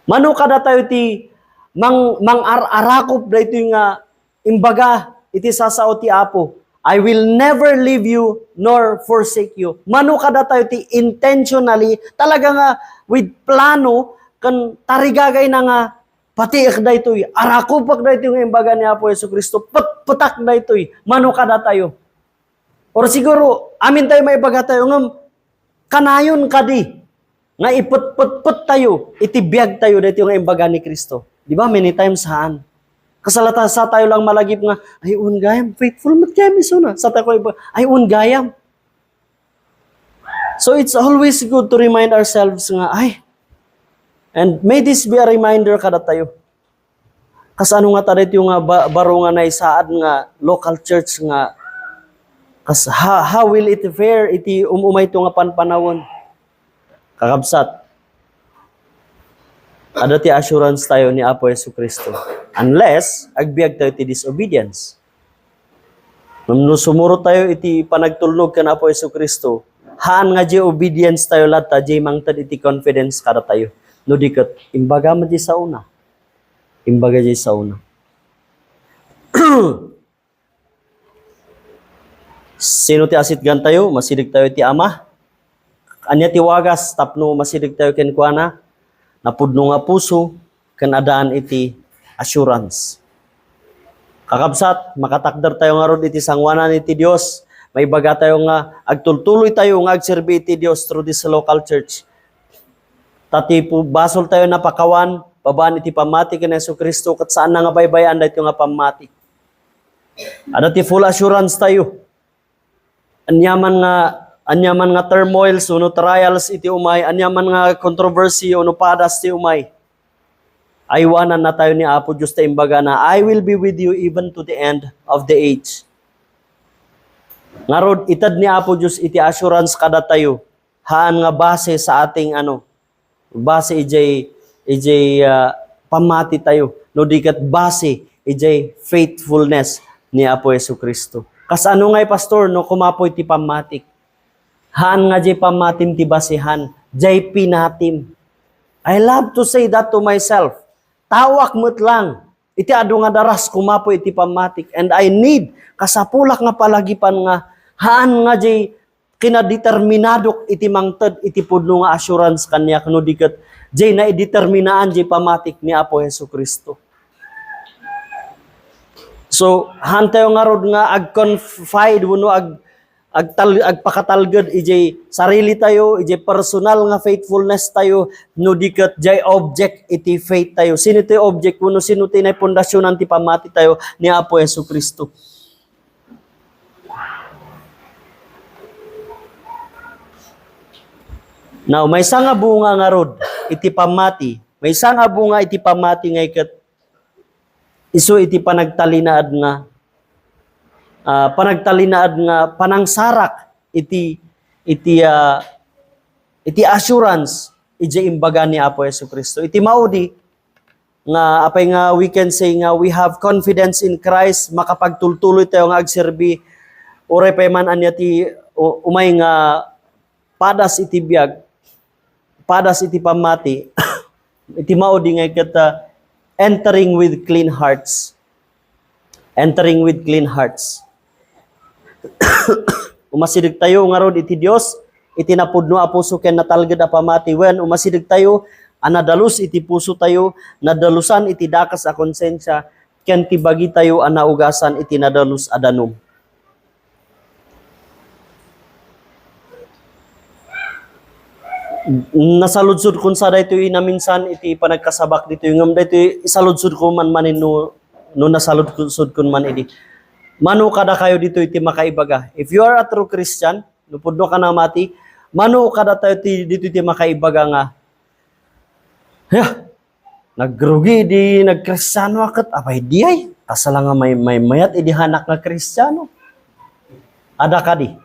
Mano kada tayo ti mang-arakop dayto nga imbaga iti sasao ti Apo. I will never leave you nor forsake you. Mano kada tayo ti intentionally talaga nga with plano kan tarigagay na nga pati daytoy arakop daytoy nga imbaga ni Apo Jesucristo patak daytoy mano kada tayo. Or siguro amin tayo maibaga tayo ngam kanayon kadi nga iput-put tayo, itibiyag tayo dito nga imbaga ni Kristo. Di ba? Many times haan. Kasalata sa tayo lang malagip nga, ay ungayam, faithful mat kaya miso na. Sa tayo ko, ay ungayam. So it's always good to remind ourselves nga, and may this be a reminder kada tayo. Kasano nga tayo yung baro nga na isaad nga local church nga, how will it fare iti umumay ito nga panpanawon? Kakabsat, ada ti assurance tayo ni Apo Jesucristo. Unless, agbiag tayo ti disobedience. Nung sumuro tayo iti panagtulnog ka na Apo Jesucristo, haan nga di obedience tayo lata, di mangtad iti confidence kada tayo. No dikat, imbaga mo di sa una. Imbaga di sa una. Sino ti asit gan tayo? Masilig tayo ti Ama. Anya ti wagas tapno masilig tayo ken kuana napudno nga puso ken adaan iti assurance. Kakabsat makatakder tayo nga rod iti sangwanan iti Dios. May baga tayo nga agtultuloy tayo nga agserbi iti Dios through this local church. Tati po basol tayo na pakawan babaan iti pamati ken Jesucristo ket saan na nga baybayan dayto nga pamati. Ada ti full assurance tayo. Anyaman nga turmoils, uno trials iti umay, anyaman nga controversy, uno padas ti umay. Aywanan na tayo ni Apo Diyos ta imbaga na, I will be with you even to the end of the age. Ngarod, itad ni Apo Diyos iti assurance kada tayo, haan nga base sa ating base ijay pamati tayo, no dikat base ijay faithfulness ni Apo Jesucristo. Kasano nga'y pastor, no kumapoy ti pamatik. Haan nga jay pamatim ti basihan, jay pinatim. I love to say that to myself. Tawak mo't lang. Iti adu nga daras kumapo iti pamatik. And I need kasapulak nga palagipan nga haan nga jay kinadeterminadok iti mangted iti pudno nga assurance kanya kuno diket jay na ideterminaan jay pamatik ni Apo Jesucristo. So, hantayo nga rod nga ag-confide mo no, agpakatalgad ijay sarili tayo, ijay personal nga faithfulness tayo, no dikat jay object iti faith tayo. Sino ti object mo no, sino ti na pundasyon ti pamati tayo ni Apo Yesu Kristo. Now, may sanga bunga nga rod iti pamati. May sanga bunga iti pamati nga ikat iso iti panagtalinaad nga panangsarak iti assurance iti imbaga ni Apo Yesu Kristo. Iti maudi nga apay nga we can say nga we have confidence in Christ, makapagtultuloy tayo nga agserbi ore pay man anya ti umay nga padas iti biag, padas iti pamati. Iti maudi nga ikata entering with clean hearts. Entering with clean hearts. Umasidig tayo nga rod iti Dios, iti napudno a puso ken natalged a pamati. When umasidig tayo, anadalus iti puso tayo, nadalusan iti dakas a konsensya, ken tibagi tayo anaugasan iti nadalus a danum. Nasaludsud kun sa dayto inaminsan iti panagkasabak dito yung dayto isaludsud ko man manin no nasaludsud kun man idi. Mano kada kayo dito iti makaibaga. If you are a true Christian, no pudno ka na mati, mano kada tayo dito iti makaibaga nga. Nagrugi di nagkristyano akat apay di ay kasala nga may mayat idi hanak nga Kristiyano. Ada kadi.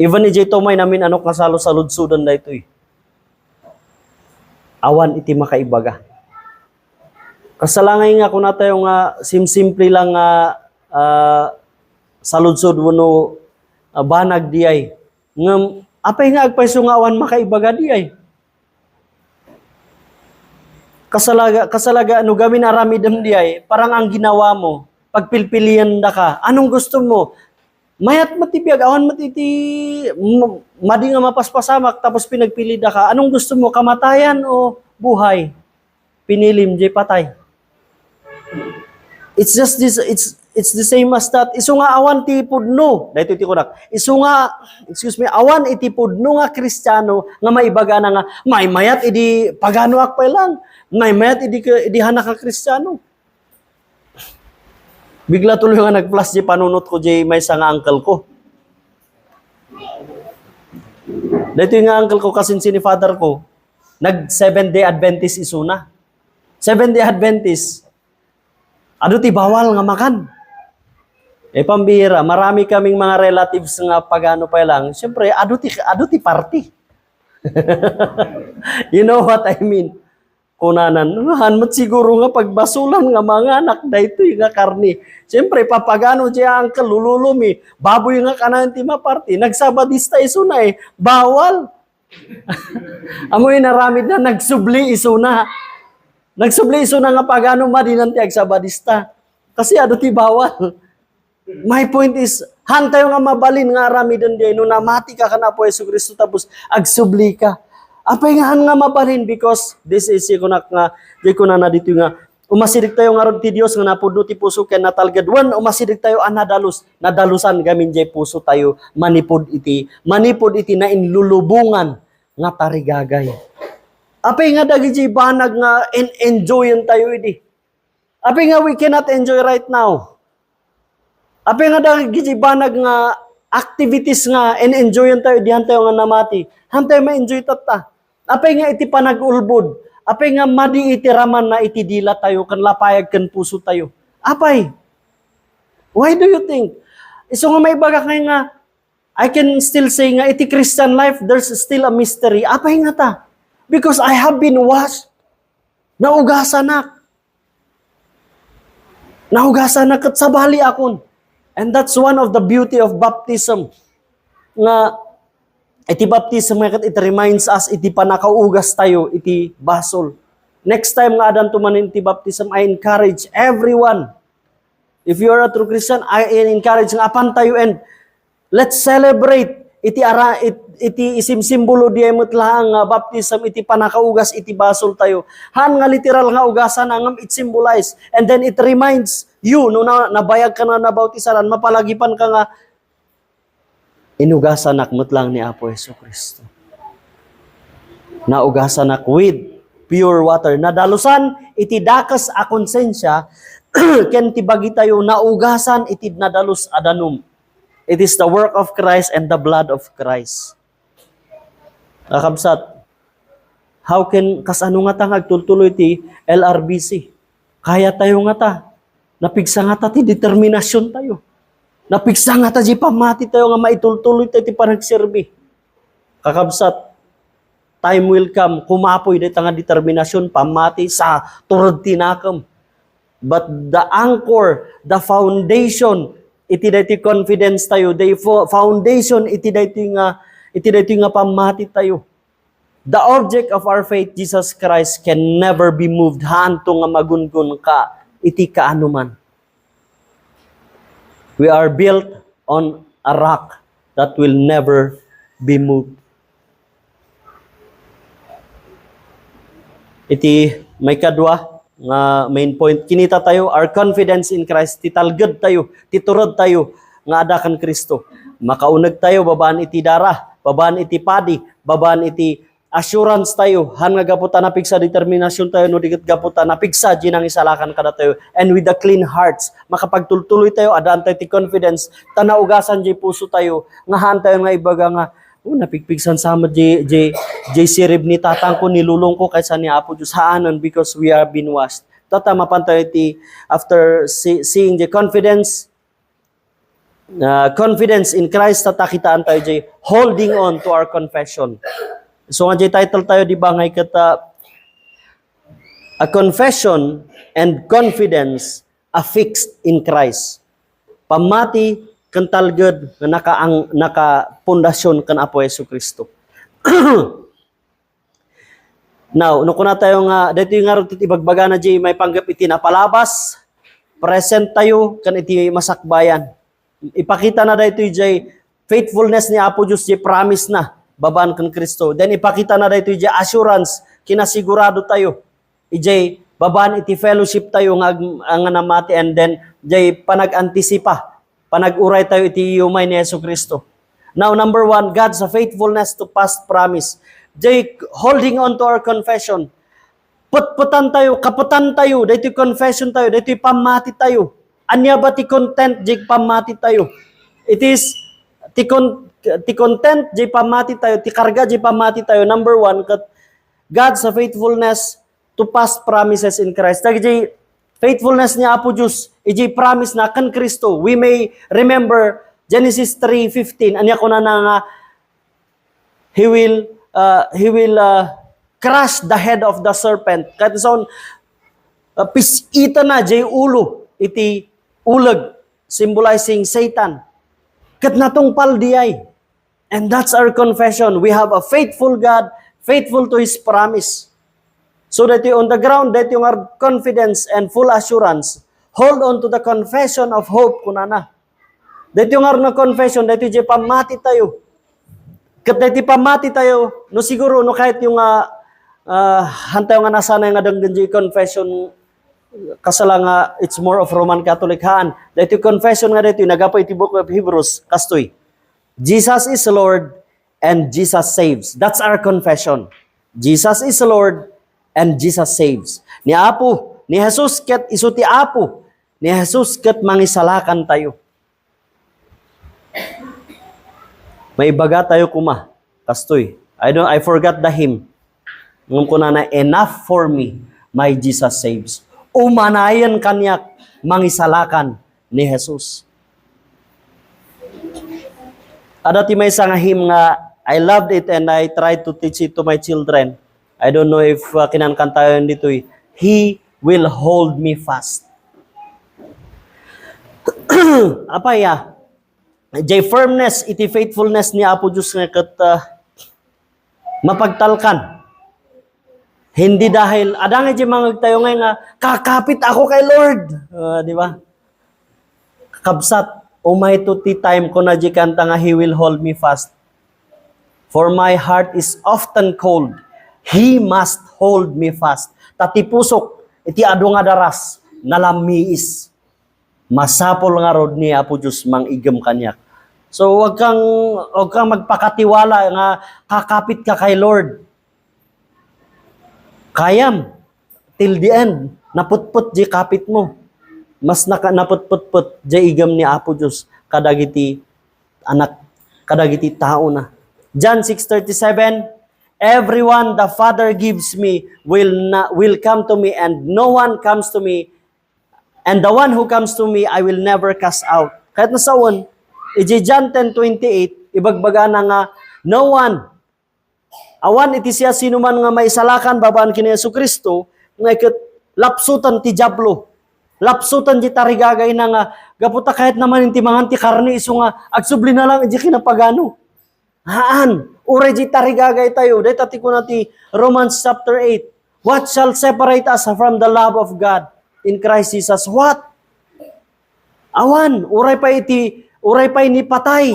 Even iti may namin ano kasalo sa ludsudan da ito eh. Awan iti makaibaga. Kasalangay nga kung tayo nga simple lang nga sa ludsud mo no banag di ay. Ngam, apay nga agpaiso nga awan makaibaga di ay. Kasalaga ano gamin aramidam di ay, parang ang ginawa mo, pagpilpilian da ka, anong gusto mo? Mayat matibiyag, awan matiti, madi nga mapaspasamak, tapos pinagpili da ka. Anong gusto mo, kamatayan o buhay? Pinilim, jay patay. It's just this, it's the same as that. Isu nga awan ti pudno. Dahito iti kunak. Isu nga, awan iti pudno nga Kristiyano, nga maibaga na nga, may mayat idi pagano akpay lang. May mayat idi hanak nga Kristiyano. Bigla tuloy nga nag-flash di panunot ko di may nga uncle ko. Dito yung uncle ko kasi ni father ko, nag 7-day Adventist isuna. 7-day Adventist, ado ti bawal nga makan. Pambira, marami kaming mga relatives nga pagano pa lang. Siyempre, ado ti party. You know what I mean? Kunanan, hanmat siguro nga pagbasulan nga mga anak dahito yung nga karni. Siyempre, papagano siya ang kalululumi, baboy nga kanan ti maparti, nagsabadista iso na eh, bawal. Amoy naramid na nagsubli iso na. Nagsubli iso na nga pagano madinan ti agsabadista. Kasi ado ti bawal. My point is, hantayo nga mabalin nga aramidan di no namati ka kana po Yesu Kristo tapos agsubli ka. Apay nga nga mabalin because this is kunak nga di ko na dito nga umasidik tayo nga rod ti Dios nga napudno ti puso ken natalgadwan umasidik tayo nadalusan gamin jay puso tayo manipod iti na inlulubungan nga tarigagay. Apay nga dagiti banag nga enjoyin tayo idi. Apay nga we cannot enjoy right now. Apay nga dagiti banag nga activities nga enjoyin tayo dihan tayo nga namati. Hantay ma-enjoy tata. Apay nga iti panag-ulbod. Apay nga madi iti raman na iti dila tayo, kan lapayag kan puso tayo. Apay. Why do you think? Iso nga may baga kay nga, I can still say nga, iti Christian life, there's still a mystery. Apay nga ta? Because I have been washed. Naugasan na. Naugasan na kat sabali akon. And that's one of the beauty of baptism. Nga, iti baptism nga it reminds us iti panakaugas tayo iti basol. Next time nga adan tumanin iti baptism, I encourage everyone. If you are a true Christian, I encourage nga apan tayo and let's celebrate iti isim simbolo di ay lang nga baptism iti panakaugas iti basol tayo. Han nga literal nga ugasan ang it symbolize. And then it reminds you no na nabayag ka na nabautisaran, mapalagipan ka nga inugasan nakmut lang ni Apo Jesucristo. Naugasan nak with pure water. Nadalusan iti dakas a konsensya ken tibagi tayo naugasan iti nadalus adanum. It is the work of Christ and the blood of Christ. Kakabsat, how can, kasano nga ta agtultuloy ti LRBC? Kaya tayo nga ta. Napigsa nga ta ti determinasyon tayo. Napigsa nga ta di pamati tayo nga maitultuloy tayo ti panagserbi. Kakabsat, time will come, kumapoy dito nga determinasyon, pamati sa turod tinakam. But the anchor, the foundation, iti dati confidence tayo, the foundation, iti dati nga pamati tayo. The object of our faith, Jesus Christ, can never be moved. Hanto nga magungun ka, iti kaanuman. We are built on a rock that will never be moved. Iti may kadwa nga main point, kinita tayo, our confidence in Christ, titalgad tayo, titurod tayo, nga adakan Kristo. Makaunag tayo, babaan iti dara, babaan iti padi, babaan iti assurance tayo, han nga gaputa napigsa determinasyon tayo, no digat gaputa napigsa, ginang isalakan kada tayo, and with the clean hearts, makapagtultuloy tayo, adaan tayo ti confidence, tanaugasan di puso tayo, nga han tayo nga ibaga nga, napigpigsan sama J sirib ni tatang ko, nilulong ko kaysa ni Apo Diyos haanan because we are been washed. Tata mapantay ti after seeing the confidence in Christ, tatakitaan tayo J holding on to our confession. So nga J title tayo di ba ngay kata a confession and confidence affixed in Christ. Pamati kantalged nga naka pundasyon kan Apo Jesucristo. Now, no kuna tayo nga dito yung nga ibagbaga na di may panggap iti napalabas, present tayo kan iti masakbayan. Ipakita na dito yung faithfulness ni Apo Diyos, di promise na babaan kan Kristo. Then ipakita na dito yung assurance, kinasigurado tayo. Ijay babaan iti fellowship tayo nga namati, and then jay panag-antisipa. Panag-uray tayo iti umay ni Jesucristo. Now, number 1, God's faithfulness to past promise. Jay, holding on to our confession. Putputan tayo, kaputan tayo, dito confession tayo, dito pamati tayo. Anya ba ti content, jay pamati tayo? It is, ti content, jay pamati tayo, ti karga, jay pamati tayo. Number 1, God's faithfulness to past promises in Christ. Jay, faithfulness niya Apo Diyos, iji promise na kan Kristo. We may remember Genesis 3:15. Anya ko na nga he will crush the head of the serpent. Kahit son pisita na jay ulo iti ulag symbolizing Satan. Kat natong paldiay. And that's our confession. We have a faithful God, faithful to His promise. So that on the ground, that yung our confidence and full assurance, hold on to the confession of hope kunana. That yung our confession, that yung pamati tayo. Kat that pamati tayo, no siguro, no kahit yung hantay nga nasana yung adang confession, kasala nga, it's more of Roman Catholic haan. That yung confession nga dito, nagapay ti Book of Hebrews, kastoy. Jesus is Lord, and Jesus saves. That's our confession. Jesus is Lord, and Jesus saves. Ni Apo, ni Jesus ket isu ti Apo, ni Jesus ket mangisalakan tayo. May baga tayo kuma, kastoy. I forgot the hymn. Ngum ko na enough for me, my Jesus saves. Umanayan kanyak mangisalakan ni Jesus. Ada ti may nga hymn nga I loved it and I tried to teach it to my children. I don't know if kinankantayan dito eh. He will hold me fast. Apa ya? Jay firmness, iti faithfulness ni Apo Diyos nga kat mapagtalkan. Hindi dahil, ada nga jay mga tayo nga, kakapit ako kay Lord. Di ba? Kabsat, umay to ti time ko na jay kanta nga, He will hold me fast. For my heart is often cold. He must hold me fast. Tati pusok, iti adu nga daras, nalamiis. Masapol nga rod ni Apo Diyos mang igam kanyak. So wag kang magpakatiwala nga kakapit ka kay Lord. Kayam till the end, naputput di kapit mo. Mas naputput di igam ni Apo Diyos kadagiti anak, kadagiti tao na. John 6:37, everyone the Father gives me will come to me, and no one comes to me, and the one who comes to me I will never cast out. Kahit nasaon, John 10:28, ibagbaga na nga, no one, awan iti siya sinuman nga maisalakan babaan kini Jesucristo, nga ikit lapsutan ti Diablo, lapsutan di tarigagay na nga, gaputa kahit naman inti mangan ti karne iso nga, agsubli na lang iti kinapagano. Haan, uray di tarigagay tayo. Dahil tati ko na ti Romans chapter 8. What shall separate us from the love of God in Christ Jesus? What? Awan, uray pa ini patay.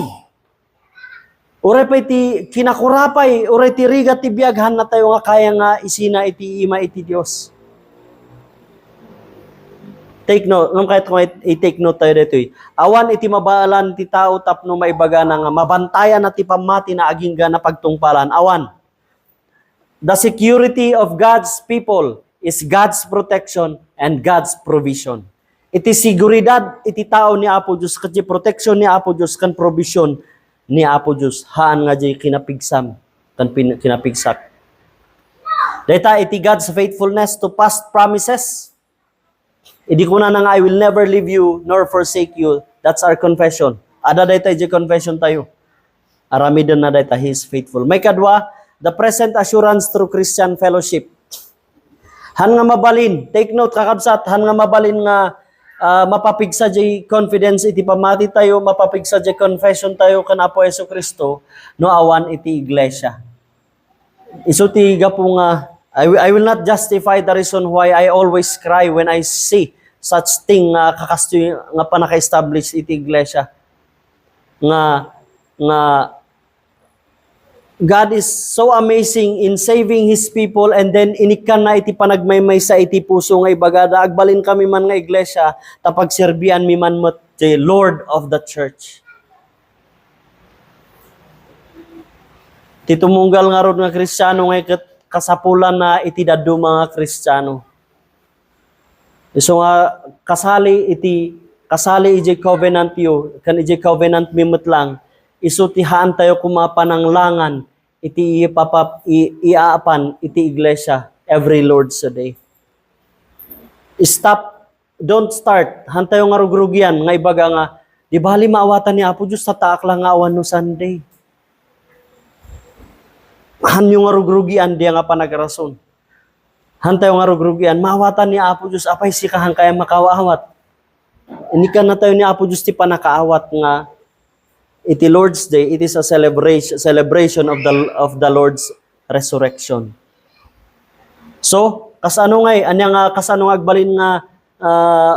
Uray pa iti kinakurapay, uray ti riga ti biaghan na tayo nga kaya nga isina iti ima iti Dios. Take note, nung kahit kung i-take note tayo dito awan iti mabaalan ti tao tapno maibaga na nga mabantayan na ti pamati na agingga na pagtungpalan. Awan. The security of God's people is God's protection and God's provision. Iti seguridad iti tao ni Apo Diyos, kati protection ni Apo Diyos, kan provision ni Apo Diyos. Haan nga di kinapigsam, kan kinapigsak. Dita iti God's faithfulness to past promises. Idi ko na nga, I will never leave you nor forsake you. That's our confession. Ada dayta iti confession tayo. Aramidon na dayta, He is faithful. May kadwa, the present assurance through Christian fellowship. Han nga mabalin, take note kakabsat, han nga mabalin nga mapapigsa di confidence iti pamati tayo, mapapigsa di confession tayo kan Apo Jesucristo, no awan iti iglesia. Isu ti gapo nga, I will not justify the reason why I always cry when I see such thing nga kakastoy nga panaka-establish iti iglesia. Nga God is so amazing in saving His people, and then inikan na iti panagmaymay sa iti puso nga ibagada agbalin kami man nga iglesia tapag serbian mi man met the Lord of the church. Titumunggal nga rod nga Kristiyano nga kasapulan na iti daddo mga Kristiyano. So nga kasali iti covenant yo, kan iti covenant mimot lang, isutihaan tayo kumapananglangan iti iaapan iti iglesia every Lord's day. Don't start. Hantayo nga rugrugyan, nga ibaga nga, di bali maawatan ni Apo Diyos sa taak lang nga awan no Sunday. Hanyo nga rugrugyan, di nga panagrason. Hantayo nga rugrugyan, maawatan ni Apo Diyos, apay sikahang kaya makawaawat. Inikan na tayo ni Apo Diyos ti panakaawat nga iti Lord's Day, it is a celebration of the Lord's resurrection. So, kasano ngay, anya nga kasano agbalin nga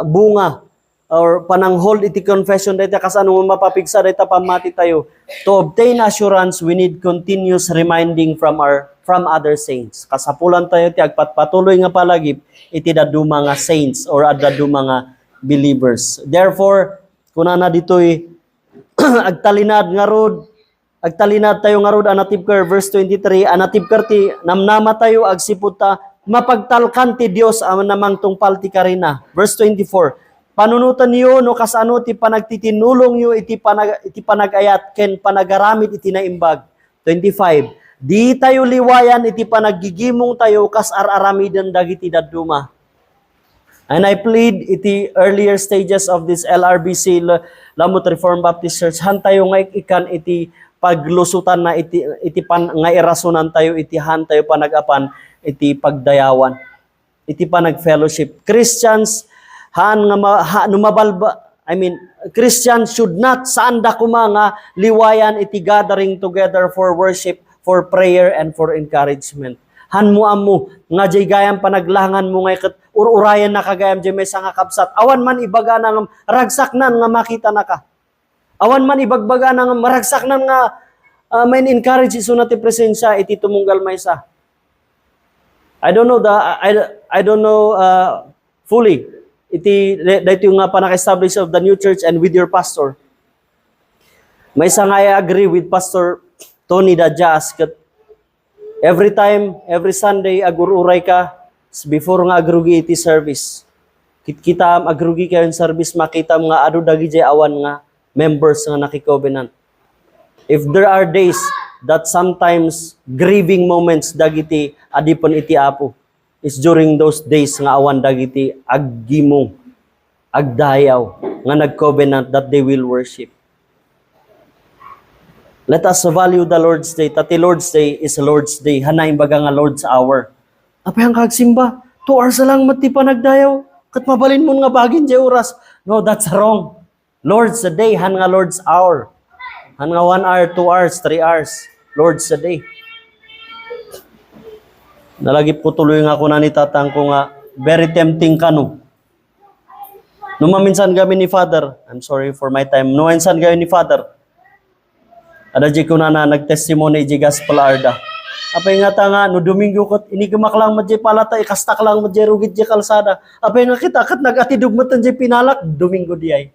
bunga or pananghold iti confession dito, kasano mapapigsa dito pamati tayo. To obtain assurance, we need continuous reminding from other saints. Kasapulan tayo ti agpatpatuloy nga palagip iti daduma mga saints or daduma mga believers. Therefore, kunana dito'y agtalinad tayo nga rod anatib ker verse 23, anatib ker ti namnama tayo agsiputa mapagtalkan ti Dios ang namang tungpal ti karina. Verse 24, panunutan niyo no kasano ti panagtitinulong niyo iti panagayat ken panagaramit iti naimbag. 25, di tayo liwayan iti panaggigimong tayo kas araramidan dagiti dadduma. And I plead iti earlier stages of this LRBC, Lamut Reformed Baptist Church, han tayo nga ikan iti paglusutan na iti nga irasunan tayo, iti han tayo panagapan, iti pagdayawan, iti panag-fellowship. Christians, Christians should not saanda kuma nga liwayan iti gathering together for worship, for prayer, and for encouragement. Han mo amo nga jay gayam panaglangan mo nga ikat ururayan na kagayam jay may nga kapsat. Awan man ibaga na ragsak nan nga makita na ka. Awan man ibagbaga na maragsak nan nga Main encourage iso na ti presensya iti tumunggal maysa. I don't know fully iti dito nga panaka-establish of the new church and with your pastor. May isa nga I agree with Pastor Tony Dajas kat every time, every Sunday agururay ka before nga agrugi iti service. Kita agrugi kayo yung service, makita mga adu dagi jay awan nga members nga nakikovenant. If there are days that sometimes grieving moments dagiti adipon iti apo, is during those days nga awan dagiti aggimong, agdayaw, nga nag-covenant that they will worship. Let us value the Lord's Day. Tati Lord's Day is Lord's Day. Hanayin baga nga Lord's Hour. Apay ang kagsimba, 2 hours lang mati pa nagdayaw. Kat mabalin mo nga bagin jay oras. No, that's wrong. Lord's Day, han nga Lord's Hour. Han nga 1 hour, 2 hours, 3 hours. Lord's Day. Nalagip ko tuloy nga ako na ni tatang ko nga, very tempting ka no. Maminsan kami ni Father, I'm sorry for my time, maminsan kami ni Father, ada di ko na nag-testimony di gospel arda. Apay nga ta nga, no Domingo kot, inigamak lang madya palata, ikastak lang madya rugit di kalsada. Apay nga kita, kat nag-atidug mo tan di pinalak, Domingo di ay.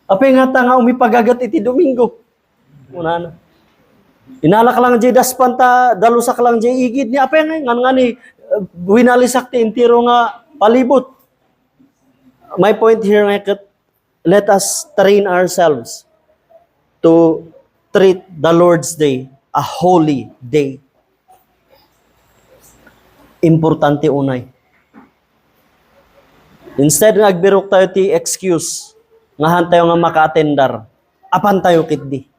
Apay nga ta nga, umipagagat iti Domingo. Una na. Inalak lang di daspanta, dalusak lang di igid ni, apay nga ni, winalisak ti intiro nga palibot. My point here nga kat, let us train ourselves to treat the Lord's Day a holy day. Importante unay. Instead nga agbirok tayo ti excuse, ngahan tayo nga maka-attendar, apan tayo kitdi.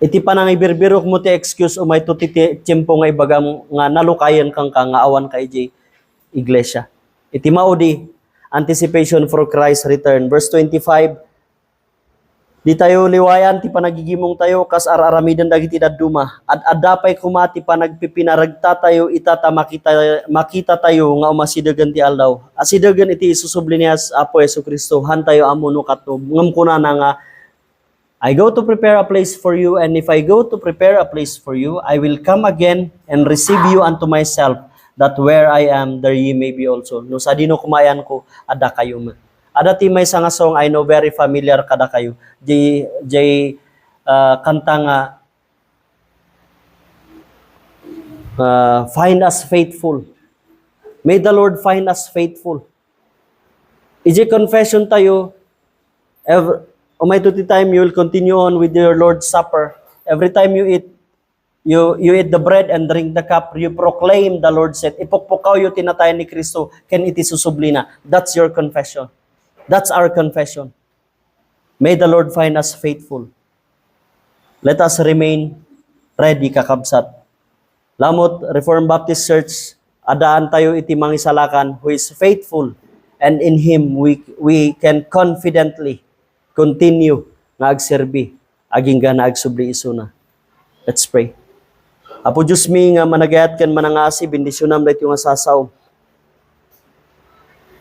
Iti pa nang ibirbirok mo ti excuse umay to ti tiyempo nga ibaga nga nalukayan kang nga awan kay J. Iglesia. Iti maudi, anticipation for Christ's return. Verse 25, di tayo liwayan, ti panagigimong tayo, kas araramidan dagiti daduma. At adapay kumati panagpipinaragta tayo, itata makita tayo nga umasidagan ti aldaw. Asidagan iti isusubli niya Apo Yesu Kristo, han tayo amuno katob. Ngam kuna na nga, I go to prepare a place for you, and if I go to prepare a place for you, I will come again and receive you unto myself, that where I am, there ye may be also. No sa dino kumayan ko, ada kayo man. Ada ti may nga song I know very familiar kada kayo. Jay kanta nga find us faithful. May the Lord find us faithful. Ije confession tayo may to the time you will continue on with your Lord's Supper. Every time you eat the bread and drink the cup, you proclaim the Lord said, ipokpokaw yu tinatay ni Kristo, ken iti susublina. That's your confession. That's our confession. May the Lord find us faithful. Let us remain ready kakabsat. Lamot Reformed Baptist Church, adaan tayo iti mangisalakan who is faithful, and in Him we can confidently continue nga agserbi, aging gana agsubli isuna. Let's pray. Apo Diyos mi nga managayat kan manangasi, bendisyonam dahil yung asasaw.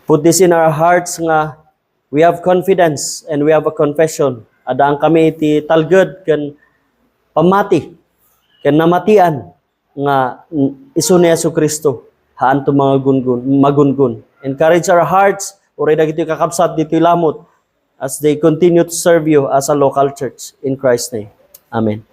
Put this in our hearts nga we have confidence and we have a confession. Adaan kami iti talged kan pamati, kan namatian nga isu ni Yesu Kristo haan to mga magungun. Encourage our hearts, uray dagiti kakabsat dito lamot as they continue to serve you as a local church. In Christ's name. Amen.